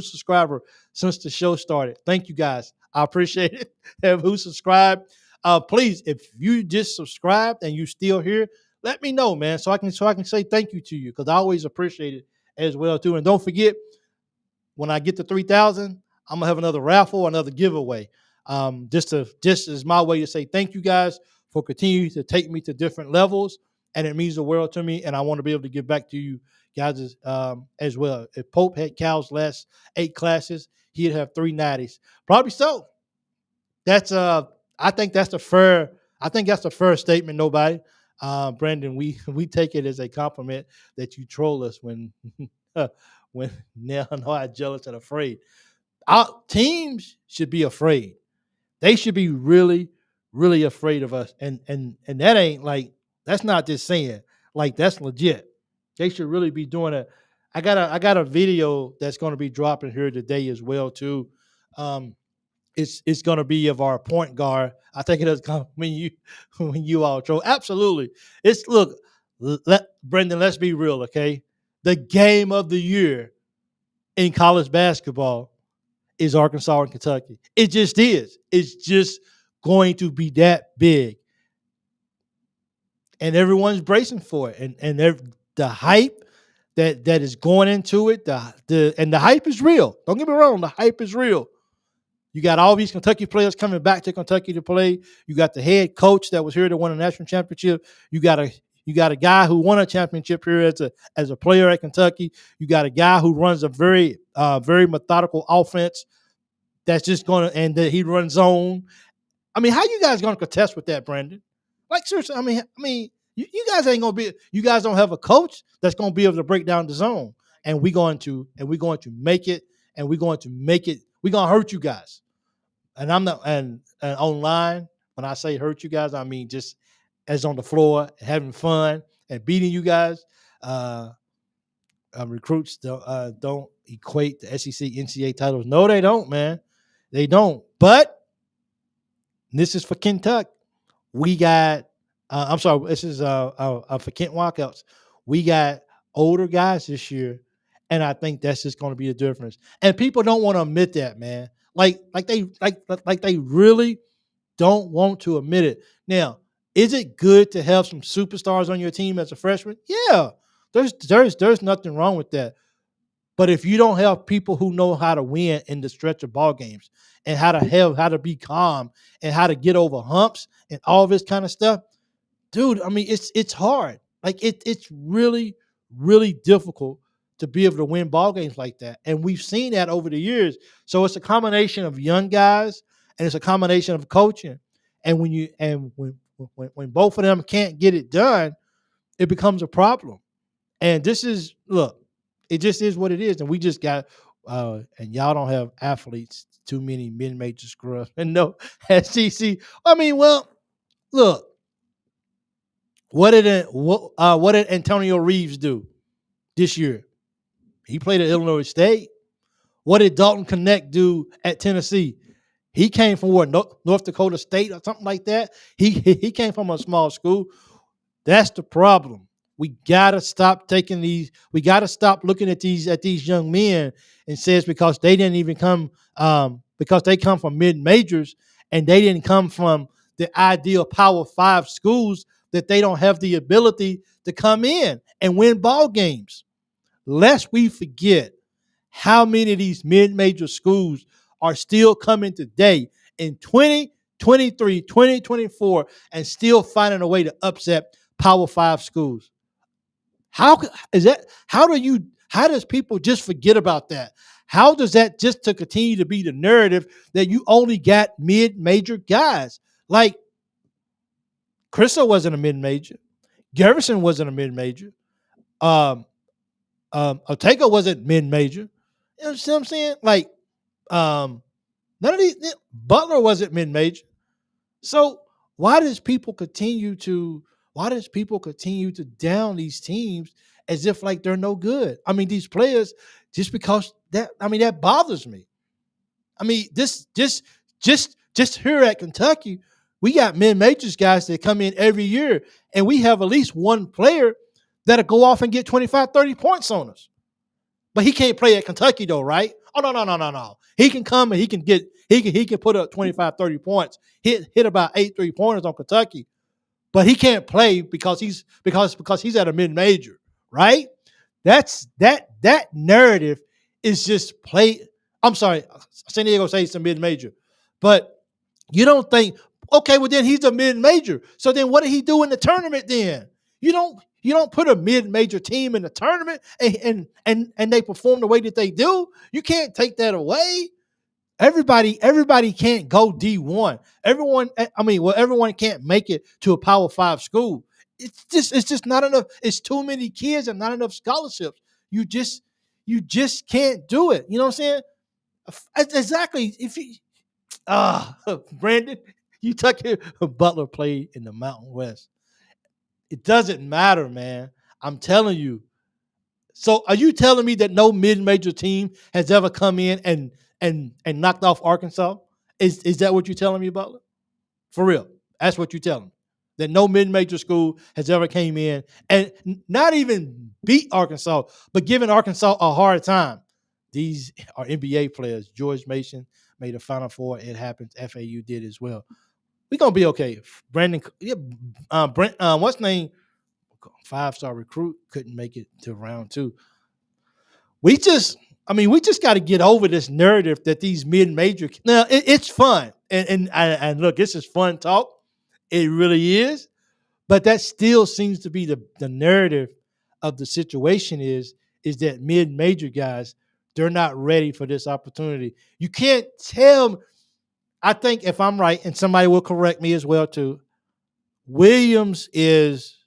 subscriber since the show started. Thank you guys. I appreciate it. Have who subscribed. Please, if you just subscribed and you still here, let me know, man, so I can say thank you to you because I always appreciate it as well too. And don't forget, when I get to 3,000, I'm gonna have another raffle, another giveaway. Just as my way to say thank you guys for continuing to take me to different levels, and it means the world to me. And I want to be able to give back to you guys as well. If Pope had Cal's last 8 classes, he'd have 390s. Probably so. That's I think that's the fair. I think that's the fair statement. Nobody, Brandon, we take it as a compliment that you troll us when when now know how jealous and afraid. Our teams should be afraid. They should be really, really afraid of us. And that ain't like that's not just saying like that's legit. They should really be doing it. I got a video that's going to be dropping here today as well too. Um, it's going to be of our point guard. I think it is when you when you all troll. Absolutely. It's look, Brendan. Let's be real, okay? The game of the year in college basketball is Arkansas and Kentucky. It just is. It's just going to be that big, and everyone's bracing for it. And the hype that is going into it, the hype is real. Don't get me wrong, the hype is real. You got all these Kentucky players coming back to Kentucky to play. You got the head coach that was here to win a national championship. You got a guy who won a championship here as a player at Kentucky. You got a guy who runs a very methodical offense that's just going to and that he runs zone. I mean, how you guys going to contest with that, Brandon? Like seriously, you guys ain't going to be. You guys don't have a coach that's going to be able to break down the zone, and we're going to make it, and we're going to make it. We're going to hurt you guys. And I'm not and online when I say hurt you guys, I mean just as on the floor having fun and beating you guys. Uh, Recruits don't equate the SEC NCAA titles. No, they don't, man. They don't. But this is for Kentucky. We got. I'm sorry. This is for Kent Walkouts. We got older guys this year, and I think that's just going to be the difference. And people don't want to admit that, man. They really don't want to admit it. Now, is it good to have some superstars on your team as a freshman? Yeah, there's nothing wrong with that. But if you don't have people who know how to win in the stretch of ball games and how to be calm and how to get over humps and all this kind of stuff, dude, I mean it's hard. Like it's really really difficult to be able to win ball games like that. And we've seen that over the years. So it's a combination of young guys and it's a combination of coaching. And when both of them can't get it done, it becomes a problem. And this is look, it just is what it is. And we just got and y'all don't have athletes, too many mid-major scrubs. And no SEC. I mean, well, look, what did Antonio Reeves do this year? He played at Illinois State. What did Dalton Connect do at Tennessee? He came from what, North Dakota State or something like that. He came from a small school. That's the problem. We gotta stop taking these. We gotta stop looking at these young men and says because they didn't even come because they come from mid majors and they didn't come from the ideal Power Five schools that they don't have the ability to come in and win ball games. Lest we forget how many of these mid-major schools are still coming today in 2023, 2024, and still finding a way to upset Power Five schools. How is that? How does people just forget about that? How does that just to continue to be the narrative that you only got mid-major guys? Like Crystal wasn't a mid-major. Garrison wasn't a mid-major. Um, Ortega wasn't mid-major. You know what I'm saying? Like, none of these Butler wasn't mid-major. So why does people continue to down these teams as if like they're no good? I mean, these players, just because that bothers me. I mean, just here at Kentucky, we got mid-majors guys that come in every year, and we have at least one player that'll go off and get 25, 30 points on us. But he can't play at Kentucky though, right? Oh, no. He can come and he can put up 25, 30 points, hit about 8 3-pointers on Kentucky, but he can't play because he's at a mid-major, right? That narrative is just play. I'm sorry, San Diego State's a mid-major, but you don't think, okay, well then he's a mid-major. So then what did he do in the tournament then? You don't put a mid-major team in the tournament and they perform the way that they do. You can't take that away. Everybody can't go D1. Everyone can't make it to a Power 5 school. It's just not enough. It's too many kids and not enough scholarships. You just can't do it. You know what I'm saying? Exactly. If you Brandon, you took here. Butler played in the Mountain West. It doesn't matter, man. I'm telling you. So are you telling me that no mid-major team has ever come in and knocked off Arkansas? Is that what you're telling me, Butler? For real. That's what you're telling me. That no mid-major school has ever came in and not even beat Arkansas, but given Arkansas a hard time. These are NBA players. George Mason made a Final Four. It happens. FAU did as well. We're gonna be okay. Brandon, what's name? 5-star recruit couldn't make it to round 2. We just got to get over this narrative that these mid-major. Now it's fun, and look, this is fun talk. It really is, but that still seems to be the narrative of the situation is that mid-major guys, they're not ready for this opportunity. You can't tell. I think if I'm right, and somebody will correct me as well too, Williams is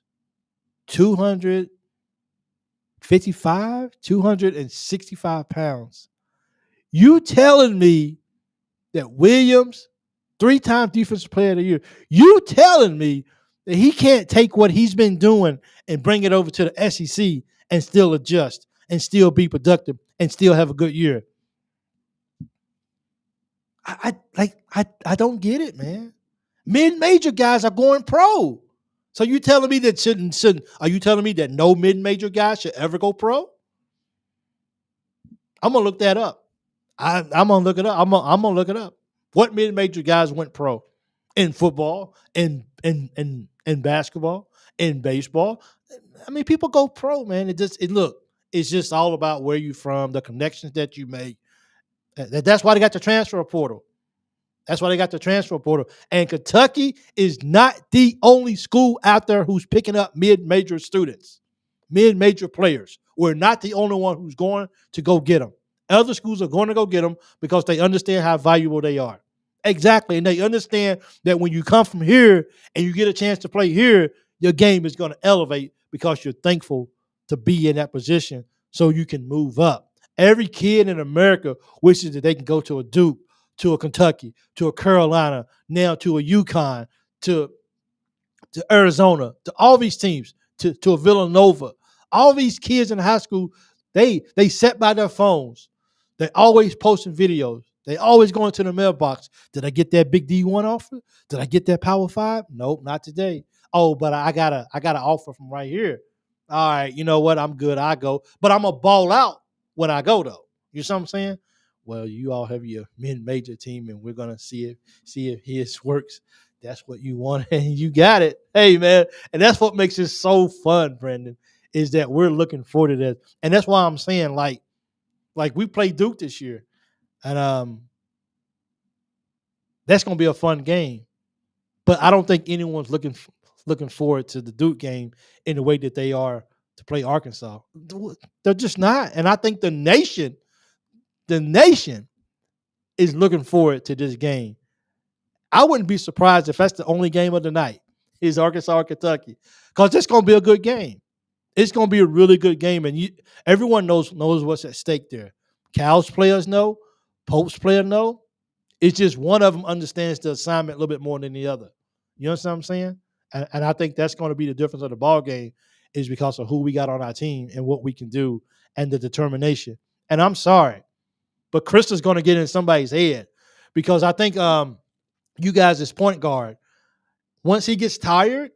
265 pounds. You telling me that Williams, 3-time defensive player of the year, you telling me that he can't take what he's been doing and bring it over to the SEC and still adjust and still be productive and still have a good year? I don't get it, man. Mid-major guys are going pro. So you telling me that are you telling me that no mid-major guy should ever go pro? I'm gonna look that up. I'm gonna look it up. I'm gonna look it up. What mid-major guys went pro in football, in basketball, in baseball? I mean, people go pro, man. It's just all about where you from, the connections that you make. That's why they got the transfer portal. And Kentucky is not the only school out there who's picking up mid-major students, mid-major players. We're not the only one who's going to go get them. Other schools are going to go get them because they understand how valuable they are. Exactly. And they understand that when you come from here and you get a chance to play here, your game is going to elevate because you're thankful to be in that position so you can move up. Every kid in America wishes that they can go to a Duke, to a Kentucky, to a Carolina, now to a UConn, to Arizona, to all these teams, to a Villanova. All these kids in high school, they sat by their phones. They always posting videos. They always going to the mailbox. Did I get that big D1 offer? Did I get that Power 5? Nope, not today. Oh, but I got an offer from right here. all right, you know what? I'm good. I go. But I'm going to ball out when I go, though. You see what I'm saying? Well, you all have your mid-major team, and we're going to see if his works. That's what you want, and you got it. Hey, man. And that's what makes it so fun, Brandon, is that we're looking forward to that. And that's why I'm saying, like we played Duke this year, and that's going to be a fun game. But I don't think anyone's looking forward to the Duke game in the way that they are to play Arkansas. They're just not. And I think the nation is looking forward to this game. I wouldn't be surprised if that's the only game of the night is Arkansas or Kentucky, because it's going to be a good game. It's going to be a really good game, and everyone knows what's at stake there. Cal's players know, Pope's players know. It's just one of them understands the assignment a little bit more than the other. You understand what I'm saying? And I think that's going to be the difference of the ball game is because of who we got on our team and what we can do and the determination. And I'm sorry, but Chris is going to get in somebody's head because I think you guys as point guard, once he gets tired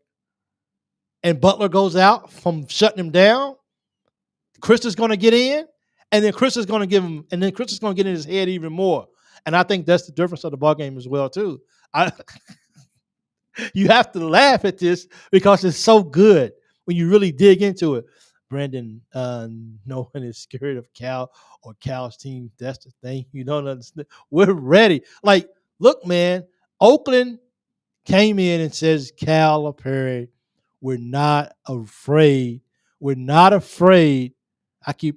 and Butler goes out from shutting him down, Chris is going to get in, and then Chris is going to get in his head even more. And I think that's the difference of the ball game as well, too. You have to laugh at this because it's so good when you really dig into it. Brandon, no one is scared of Cal or Cal's team. That's the thing. You don't understand. We're ready. Like, look, man, Oakland came in and says, Calipari, we're not afraid. We're not afraid. We're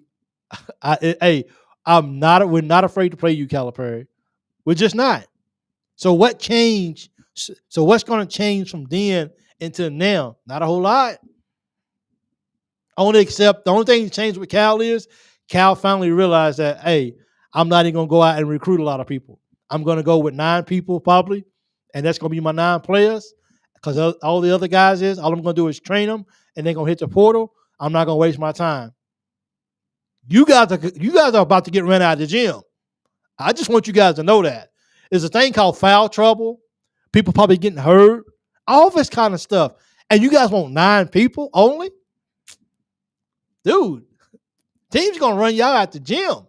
not afraid to play you, Calipari. We're just not. So what changed? So what's going to change from then until now? Not a whole lot. The only thing that changed with Cal is Cal finally realized that, hey, I'm not even going to go out and recruit a lot of people. I'm going to go with 9 people probably, and that's going to be my 9 players because all the other guys all I'm going to do is train them, and they're going to hit the portal. I'm not going to waste my time. You guys are about to get run out of the gym. I just want you guys to know that. There's a thing called foul trouble. People probably getting hurt. All this kind of stuff. And you guys want 9 people only? Dude, team's going to run y'all out the gym.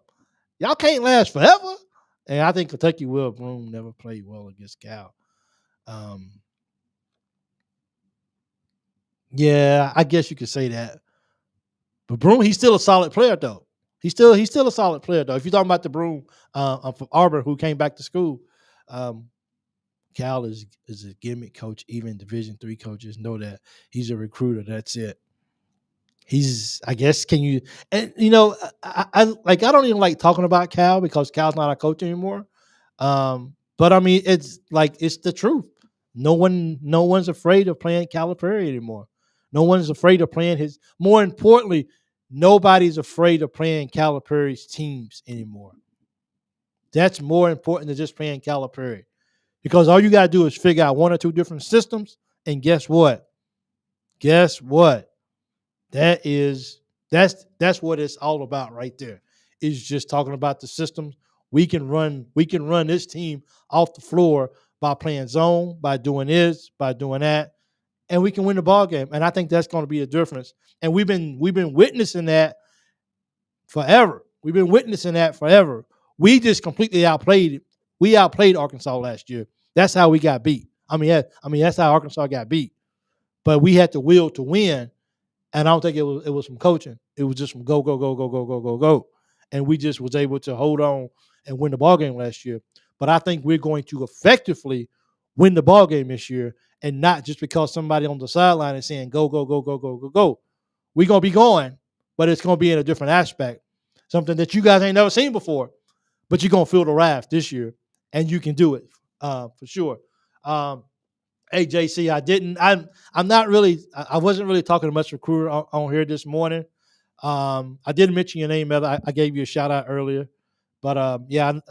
Y'all can't last forever. And I think Kentucky Will Broom never played well against Cal. Yeah, I guess you could say that. But Broom, he's still a solid player, though. He's still a solid player, though. If you're talking about the Broom from Auburn who came back to school, Cal is a gimmick coach. Even Division III coaches know that he's a recruiter. That's it. I guess, can you? And I don't even like talking about Cal because Cal's not our coach anymore. But I mean, it's the truth. No one's afraid of playing Calipari anymore. No one's afraid of playing his. More importantly, nobody's afraid of playing Calipari's teams anymore. That's more important than just playing Calipari. Because all you got to do is figure out 1 or 2 different systems, and guess what? That's what it's all about right there. It's just talking about the systems. We can run this team off the floor by playing zone, by doing this, by doing that, and we can win the ball game. And I think that's going to be the difference. And we've been witnessing that forever. We just completely outplayed it. We outplayed Arkansas last year. That's how we got beat. That's how Arkansas got beat. But we had the will to win, and I don't think it was from coaching. It was just from go, go, go, go, go, go, go, go. And we just was able to hold on and win the ball game last year. But I think we're going to effectively win the ball game this year, and not just because somebody on the sideline is saying go, go, go, go, go, go, go. We're going to be going, but it's going to be in a different aspect, something that you guys ain't never seen before. But you're going to feel the wrath this year, and you can do it for sure. Hey, JC, I wasn't really talking to much recruiter on here this morning. I didn't mention your name, I gave you a shout out earlier, but I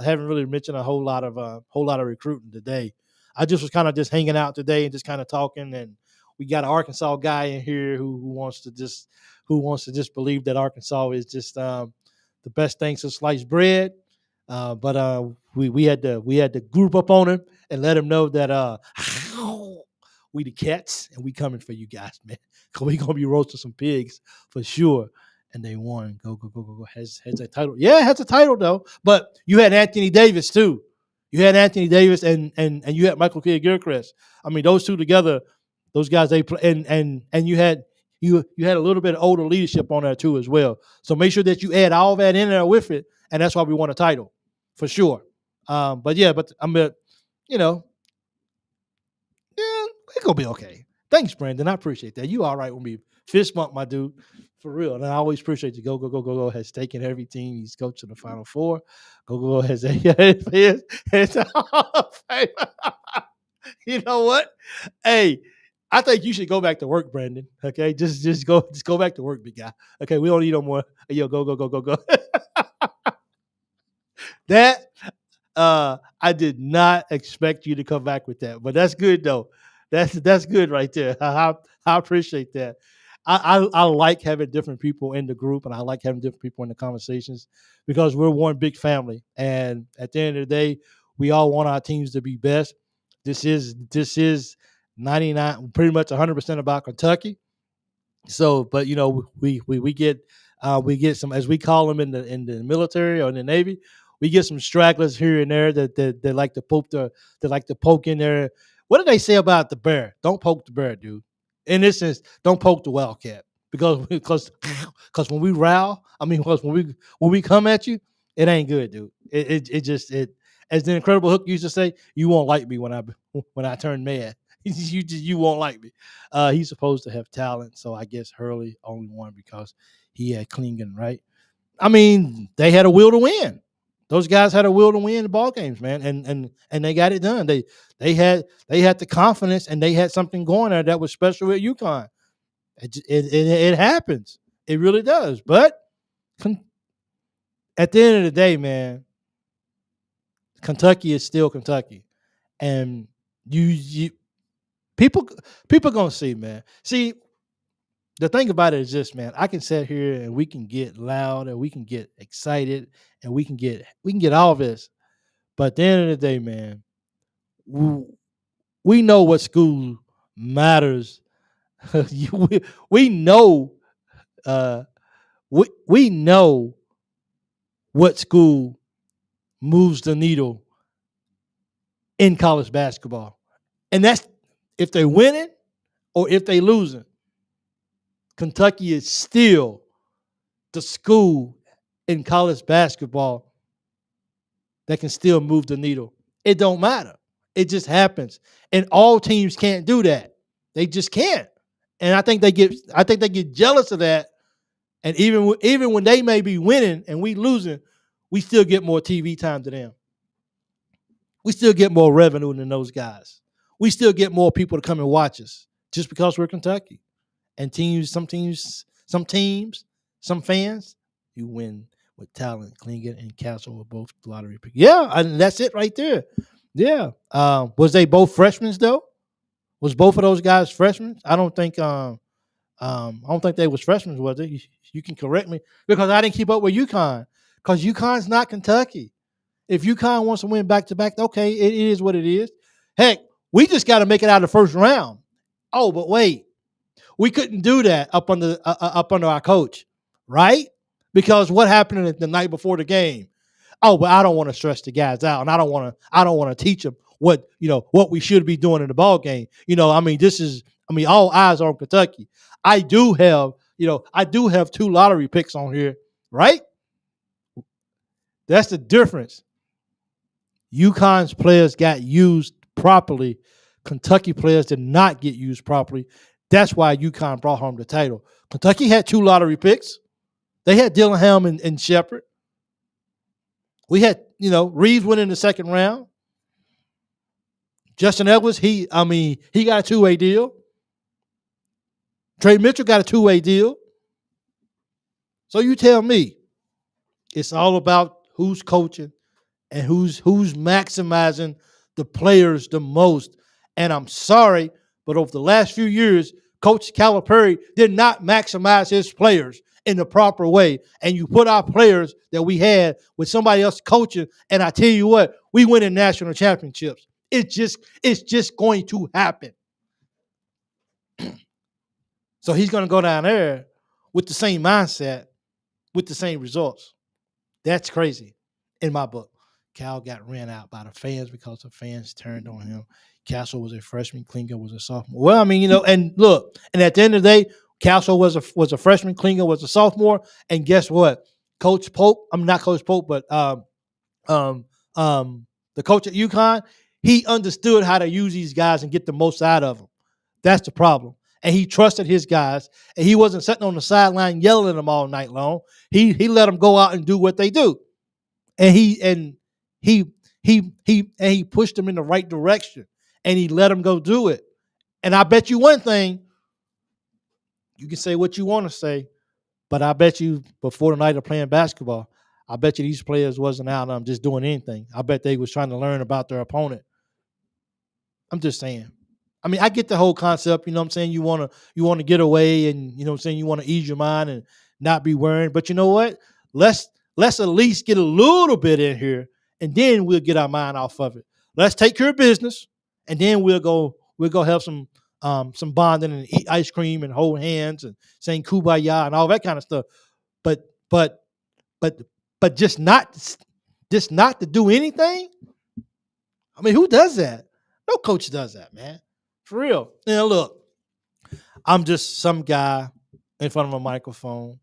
haven't really mentioned a whole lot of recruiting today. I just was kind of just hanging out today and just kind of talking, and we got an Arkansas guy in here who wants to just believe that Arkansas is just the best thing since sliced bread. But we had to group up on him and let him know that We the cats, and we coming for you guys, man. Cause we gonna be roasting some pigs for sure. And they won. Go. Has a title. Yeah, it has a title though. But you had Anthony Davis too. You had Anthony Davis and you had Michael Kidd-Gilchrist. I mean, those two together, those guys they play and you had a little bit of older leadership on there too as well. So make sure that you add all that in there with it, and that's why we won a title for sure. But I'm you know, yeah, it's gonna be okay. Thanks, Brandon. I appreciate that. You all right with me. Fist bump, my dude. For real. And I always appreciate you. Go has taken every team he's coached to the Final Four. Go has you know what? Hey, I think you should go back to work, Brandon. Okay. Just go back to work, big guy. Okay, we don't need no more. Yo, go. That I did not expect you to come back with that, but that's good though. That's good right there. I appreciate that. I like having different people in the group, and I like having different people in the conversations because we're one big family. And at the end of the day, we all want our teams to be best. This is 99, pretty much 100% about Kentucky. So, but we get some, as we call them in the military or in the Navy, we get some stragglers here and there that like to poke in there. What do they say about the bear? Don't poke the bear, dude. In this sense, don't poke the wildcat because when we row, I mean, when we come at you, it ain't good, dude. It just as the Incredible Hook used to say, you won't like me when I turn mad. You won't like me. He's supposed to have talent, so I guess Hurley only won because he had Klingen, right? I mean, they had a will to win. Those guys had a will to win the ball games, man, and they got it done. They had the confidence, and they had something going there that was special at UConn. It happens. It really does. But at the end of the day, man, Kentucky is still Kentucky, and you people gonna see, man. See, the thing about it is this, man. I can sit here and we can get loud and we can get excited and we can get all this, but at the end of the day, man, we know what school matters. we know we know what school moves the needle in college basketball, and that's if they're winning or if they losing. Kentucky is still the school in college basketball that can still move the needle. It don't matter. It just happens. And all teams can't do that. They just can't. And I think they get jealous of that. And even when they may be winning and we losing, we still get more TV time than them. We still get more revenue than those guys. We still get more people to come and watch us just because we're Kentucky. And some fans, you win with talent. Klingen and Castle were both lottery picks. Yeah, and that's it right there. Yeah. Was they both freshmen though? Was both of those guys freshmen? I don't think they was freshmen, was it? You can correct me because I didn't keep up with UConn. Because UConn's not Kentucky. If UConn wants to win back to back, okay, it is what it is. Heck, we just got to make it out of the first round. Oh, but wait. We couldn't do that up under our coach, right? Because what happened the night before the game? Oh, but I don't want to stress the guys out, and I don't want to teach them what we should be doing in the ball game. All eyes are on Kentucky. I do have 2 lottery picks on here, right? That's the difference. UConn's players got used properly. Kentucky players did not get used properly. That's why UConn brought home the title. Kentucky had 2 lottery picks. They had Dillingham and Shepard. We had, Reeves went in the second round. Justin Edwards, he got a 2-way deal. Trey Mitchell got a 2-way deal. So you tell me, it's all about who's coaching and who's maximizing the players the most. And I'm sorry, but over the last few years, Coach Calipari did not maximize his players in the proper way. And you put our players that we had with somebody else coaching, and I tell you what, we win in national championships. It's just going to happen. So he's going to go down there with the same mindset, with the same results. That's crazy in my book. Cal got ran out by the fans because the fans turned on him. Castle was a freshman, Klinger was a sophomore. Well, I mean, and look, and at the end of the day, Castle was a freshman, Klinger was a sophomore, and guess what? Coach Pope, I'm not Coach Pope, but um, the coach at UConn, he understood how to use these guys and get the most out of them. That's the problem. And he trusted his guys, and he wasn't sitting on the sideline yelling at them all night long. He let them go out and do what they do, and he pushed them in the right direction, and he let them go do it. And I bet you one thing, you can say what you want to say, but I bet you before the night of playing basketball, I bet you these players wasn't out just doing anything. I bet they was trying to learn about their opponent. I'm just saying. I mean, I get the whole concept, you know what I'm saying? You want to get away and, you know what I'm saying, you want to ease your mind and not be worrying. But you know what? Let's at least get a little bit in here, and then we'll get our mind off of it. Let's take care of business, and then we'll go have some bonding and eat ice cream and hold hands and saying kumbaya and all that kind of stuff. But just not to do anything. I mean, who does that? No coach does that, man. For real. Now, look, I'm just some guy in front of a microphone,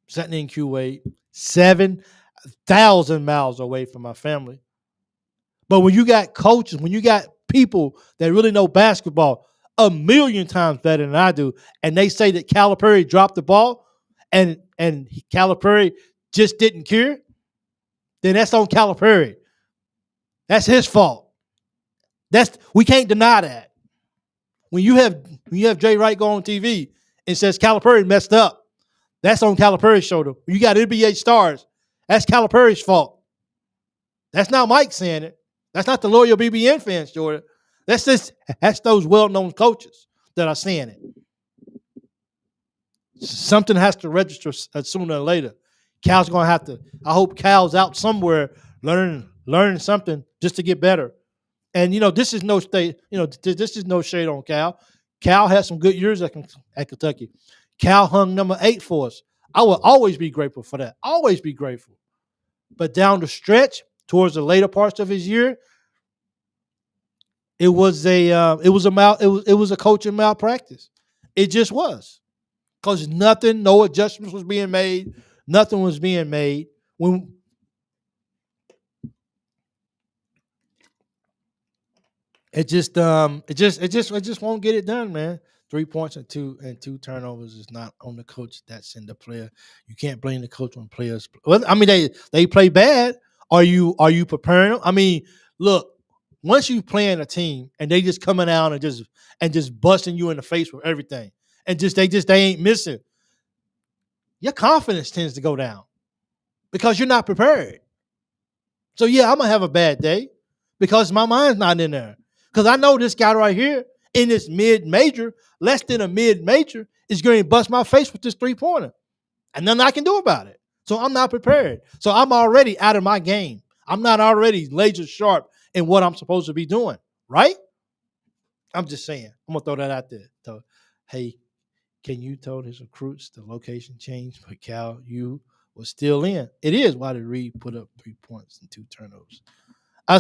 sitting in Kuwait, 7,000 miles away from my family. But when you got coaches, when you got people that really know basketball a million times better than I do, and they say that Calipari dropped the ball and Calipari just didn't care, then that's on Calipari. That's his fault. We can't deny that. When you have Jay Wright go on TV and says Calipari messed up, that's on Calipari's shoulder. When you got NBA stars, that's Calipari's fault. That's not Mike saying it. That's not the loyal BBN fans, Jordan. That's those well-known coaches that are saying it. Something has to register sooner or later. Cal's going to have to. I hope Cal's out somewhere learning something just to get better. And this is no state. This is no shade on Cal. Cal had some good years at Kentucky. Cal hung number 8 for us. I will always be grateful for that. Always be grateful. But down the stretch, towards the later parts of his year, it was a coaching malpractice. It just was, because no adjustments was being made. Nothing was being made when. It just won't get it done, man. 3 points and two turnovers is not on the coach. That's in the player. You can't blame the coach when players. Well, I mean, they play bad. Are you preparing them? I mean, look, once you play in a team and they just coming out and just busting you in the face with everything, and they ain't missing, your confidence tends to go down because you're not prepared. So yeah, I'm gonna have a bad day because my mind's not in there. Because I know this guy right here in this mid-major, less than a mid-major, is going to bust my face with this 3-pointer. And nothing I can do about it. So I'm not prepared. So I'm already out of my game. I'm not already laser sharp in what I'm supposed to be doing. Right? I'm just saying. I'm going to throw that out there. So, hey, can you tell his recruits the location changed, but Cal, you was still in? It is. Why did Reed put up 3 points and 2 turnovers?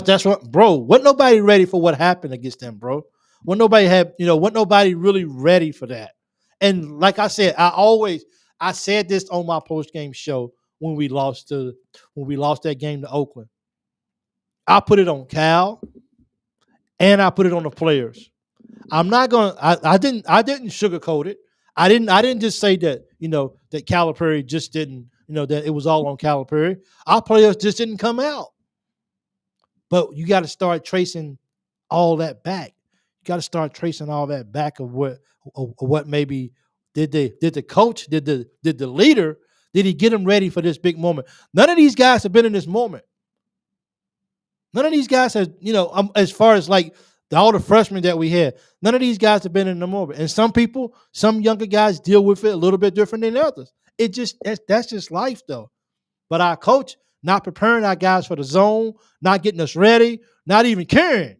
That's what, bro. Wasn't nobody ready for what happened against them, bro. Wasn't nobody really ready for that. And like I said, I said this on my post-game show when we lost that game to Oakland. I put it on Cal, and I put it on the players. I'm not gonna. I didn't sugarcoat it. I didn't just say that that Calipari just didn't that it was all on Calipari. Our players just didn't come out. But you got to start tracing all that back. You got to start tracing all that back of what maybe did the coach, did the leader, did he get them ready for this big moment? None of these guys have been in this moment. None of these guys have, as far as like all the freshmen that we had, none of these guys have been in the moment. And some younger guys deal with it a little bit different than others. That's just life though. But our coach, not preparing our guys for the zone, not getting us ready, not even caring.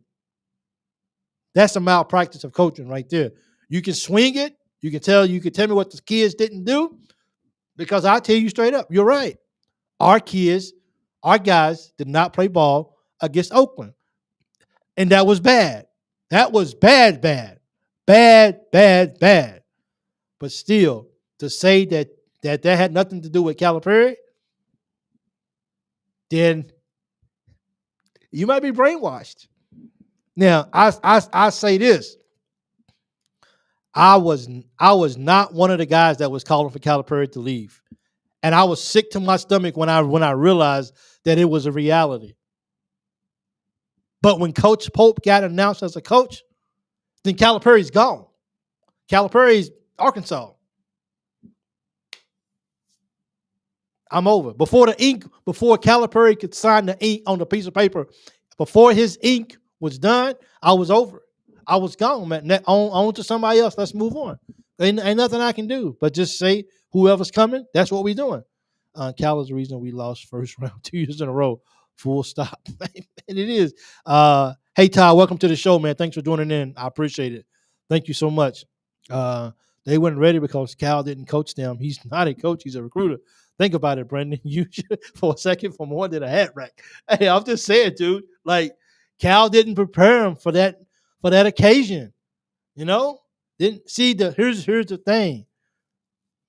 That's a malpractice of coaching right there. You can swing it. You can tell me what the kids didn't do, because I'll tell you straight up, you're right. Our guys did not play ball against Oakland. And that was bad. That was bad, bad. Bad, bad, bad. But still, to say that had nothing to do with Calipari, then you might be brainwashed. Now, I say this. I was not one of the guys that was calling for Calipari to leave. And I was sick to my stomach when I realized that it was a reality. But when Coach Pope got announced as a coach, then Calipari's gone. Calipari's Arkansas. I'm over. Before Calipari could sign the ink on the piece of paper, before his ink was done, I was over it. I was gone, man. On to somebody else. Let's move on. Ain't nothing I can do but just say whoever's coming, that's what we're doing. Cal is the reason we lost first round 2 years in a row. Full stop. And it is. Hey, Ty, welcome to the show, man. Thanks for joining in. I appreciate it. Thank you so much. They weren't ready because Cal didn't coach them. He's not a coach. He's a recruiter. Think about it, Brendan. You should, for a second, for more than a hat rack. Hey, I'm just saying, dude. Like, Cal didn't prepare him for that occasion. You know? Didn't see here's the thing.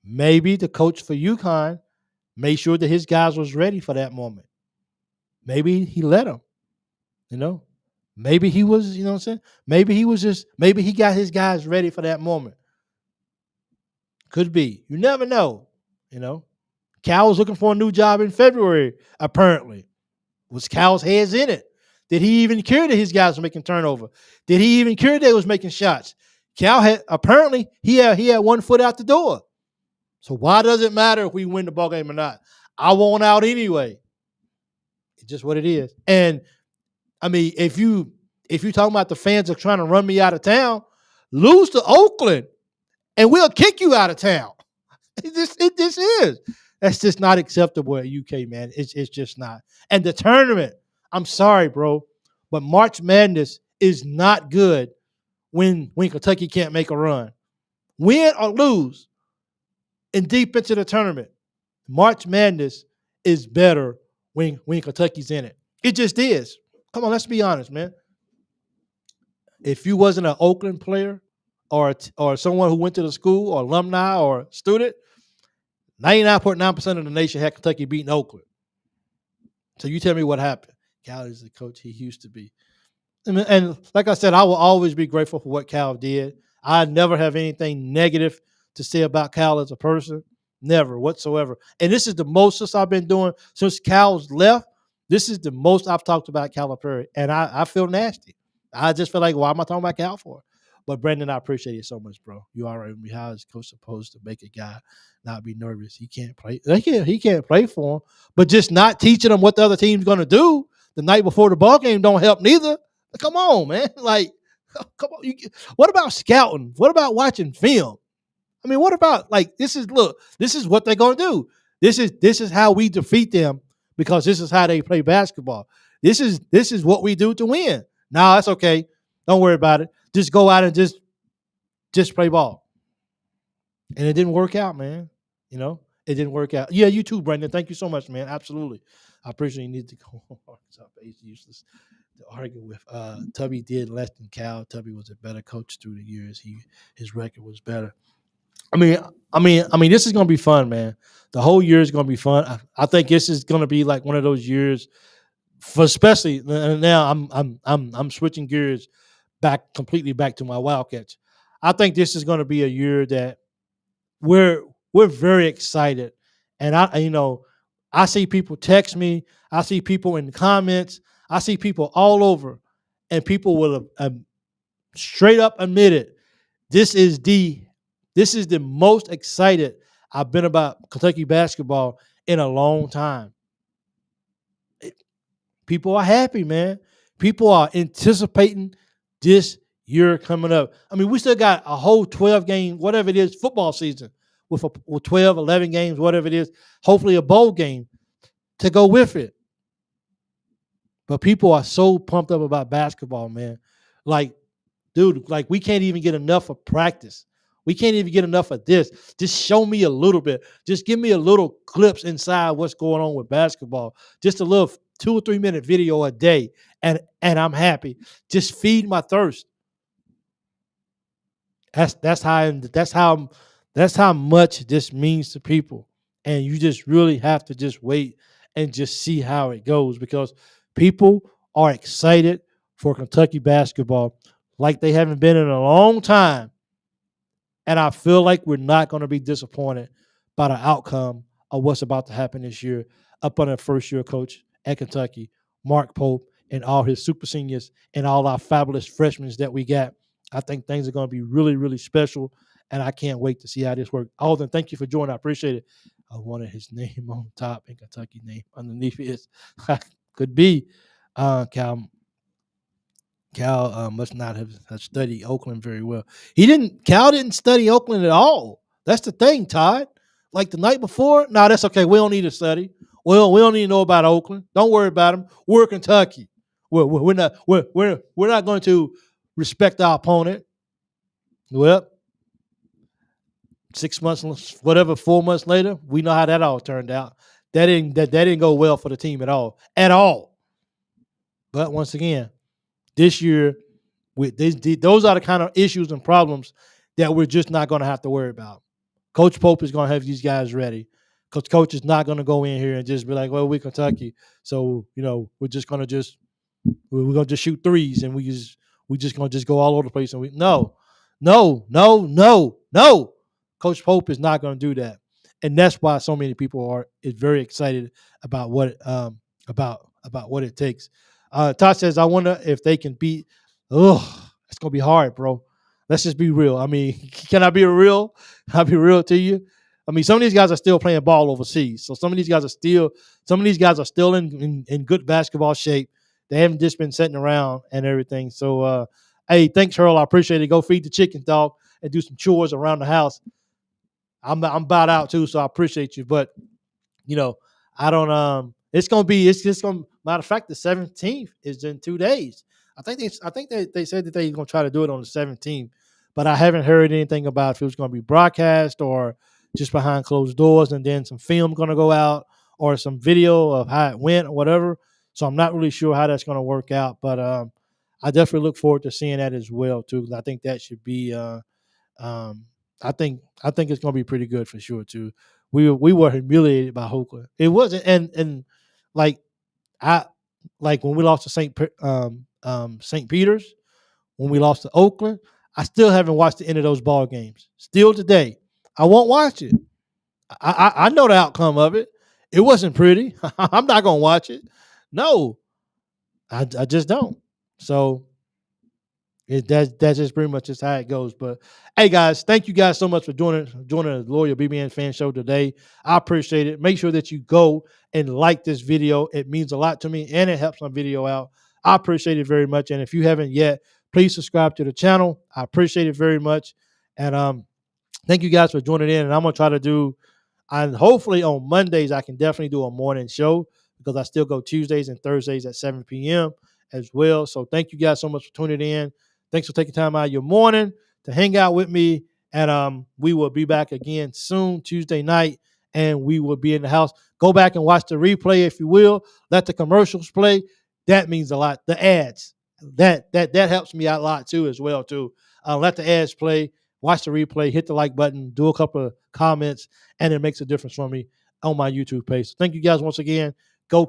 Maybe the coach for UConn made sure that his guys was ready for that moment. Maybe he let them. You know? Maybe he was, you know what I'm saying? Maybe he got his guys ready for that moment. Could be. You never know. You know? Cal was looking for a new job in February, apparently. Was Cal's heads in it? Did he even care that his guys were making turnover? Did he even care that he was making shots? Cal had, apparently, he had 1 foot out the door. So why does it matter if we win the ball game or not? I want out anyway. It's just what it is. And I mean, if you talking about the fans are trying to run me out of town, lose to Oakland, and we'll kick you out of town. It just is. That's just not acceptable at UK, man. It's just not. And the tournament, I'm sorry, bro, but March Madness is not good when Kentucky can't make a run. Win or lose and deep into the tournament, March Madness is better when Kentucky's in it. It just is. Come on, let's be honest, man. If you wasn't an Oakland player or someone who went to the school or alumni or student, 99.9% of the nation had Kentucky beating Oakland. So you tell me what happened. Cal is the coach he used to be. And like I said, I will always be grateful for what Cal did. I never have anything negative to say about Cal as a person. Never whatsoever. And this is the most since I've been doing, since Cal's left, this is the most I've talked about Calipari. And I feel nasty. I just feel like, why am I talking about Cal for? But Brendan, I appreciate you so much, bro. You all right with me. How is coach supposed to make a guy not be nervous? He can't play. He can't play for him. But just not teaching him what the other team's going to do the night before the ball game don't help neither. Come on, man. Like, come on. What about scouting? What about watching film? I mean, what about, like, this is what they're going to do. This is how we defeat them because this is how they play basketball. This is what we do to win. Nah, that's okay. Don't worry about it. Just go out and just play ball. And it didn't work out, man. You know, it didn't work out. Yeah, you too, Brendan. Thank you so much, man. Absolutely. I appreciate you need to go. It's useless to argue with. Tubby did less than Cal. Tubby was a better coach through the years. His record was better. I mean, this is gonna be fun, man. The whole year is gonna be fun. I think this is gonna be like one of those years, for especially now. I'm switching gears completely back to my Wildcats. I think this is gonna be a year that we're very excited, and I see people text me. I see people in the comments. I see people all over, and people will straight up admit it. This is the most excited I've been about Kentucky basketball in a long time. People are happy, man. People are anticipating this year coming up. I mean, we still got a whole 12-game, whatever it is, football season with 12, 11 games, whatever it is, hopefully a bowl game to go with it. But people are so pumped up about basketball, man. Like, dude, like we can't even get enough of practice. We can't even get enough of this. Just show me a little bit. Just give me a little clips inside what's going on with basketball. Just a little 2 or 3 minute video a day, and I'm happy. Just feed my thirst. That's how much this means to people. And you just really have to just wait and just see how it goes, because people are excited for Kentucky basketball like they haven't been in a long time. And I feel like we're not going to be disappointed by the outcome of what's about to happen this year up under first year coach at Kentucky, Mark Pope, and all his super seniors and all our fabulous freshmen that we got. I think things are going to be really, really special, and I can't wait to see how this works. Alden, thank you for joining. I appreciate it. I wanted his name on top and Kentucky name underneath his. Could be Cal. Cal must not have studied Oakland very well. Cal didn't study Oakland at all. That's the thing, Todd. Like the night before, no, that's okay. We don't need to study. Well, we don't need to know about Oakland. Don't worry about them. We're Kentucky. We're not going to respect our opponent. Well, 6 months, whatever, 4 months later, we know how that all turned out. That didn't go well for the team at all. But once again, this year, those are the kind of issues and problems that we're just not going to have to worry about. Coach Pope is going to have these guys ready. Coach is not going to go in here and just be like, well, we're Kentucky, so we're going to just shoot threes and we just going to just go all over the place. And no. Coach Pope is not going to do that, and that's why so many people is very excited about what it takes. Todd says, I wonder if they can beat. Oh, it's going to be hard, bro. Let's just be real. I mean, can I be real? Can I be real to you? I mean, some of these guys are still playing ball overseas. So some of these guys are still in good basketball shape. They haven't just been sitting around and everything. So, hey, thanks, Earl. I appreciate it. Go feed the chicken, dog, and do some chores around the house. I'm about out too, so I appreciate you. But, I don't it's just gonna matter of fact, the 17th is in 2 days. I think they said that they're gonna try to do it on the 17th, but I haven't heard anything about if it was gonna be broadcast or just behind closed doors, and then some film gonna go out or some video of how it went or whatever. So I'm not really sure how that's gonna work out, but I definitely look forward to seeing that as well too. I think that should be I think it's gonna be pretty good for sure too. We were humiliated by Oakland. It wasn't, and like when we lost to St. Peter's, when we lost to Oakland, I still haven't watched the end of those ball games. Still today, I won't watch it. I know the outcome of it. It wasn't pretty. I'm not gonna watch it. No, I just don't. So that's just pretty much just how it goes. But hey, guys, thank you guys so much for joining the Loyal BBN Fan Show today. I appreciate it. Make sure that you go and like this video. It means a lot to me, and it helps my video out. I appreciate it very much. And if you haven't yet, please subscribe to the channel. I appreciate it very much. And thank you guys for joining in. And I'm gonna try to do, and hopefully on Mondays I can definitely do a morning show, because I still go Tuesdays and Thursdays at 7 p.m. as well. So thank you guys so much for tuning in. Thanks for taking time out of your morning to hang out with me. And we will be back again soon, Tuesday night, and we will be in the house. Go back and watch the replay, if you will. Let the commercials play. That means a lot. The ads. That helps me out a lot too, as well, too. Let the ads play. Watch the replay. Hit the like button. Do a couple of comments, and it makes a difference for me on my YouTube page. So thank you guys once again. Go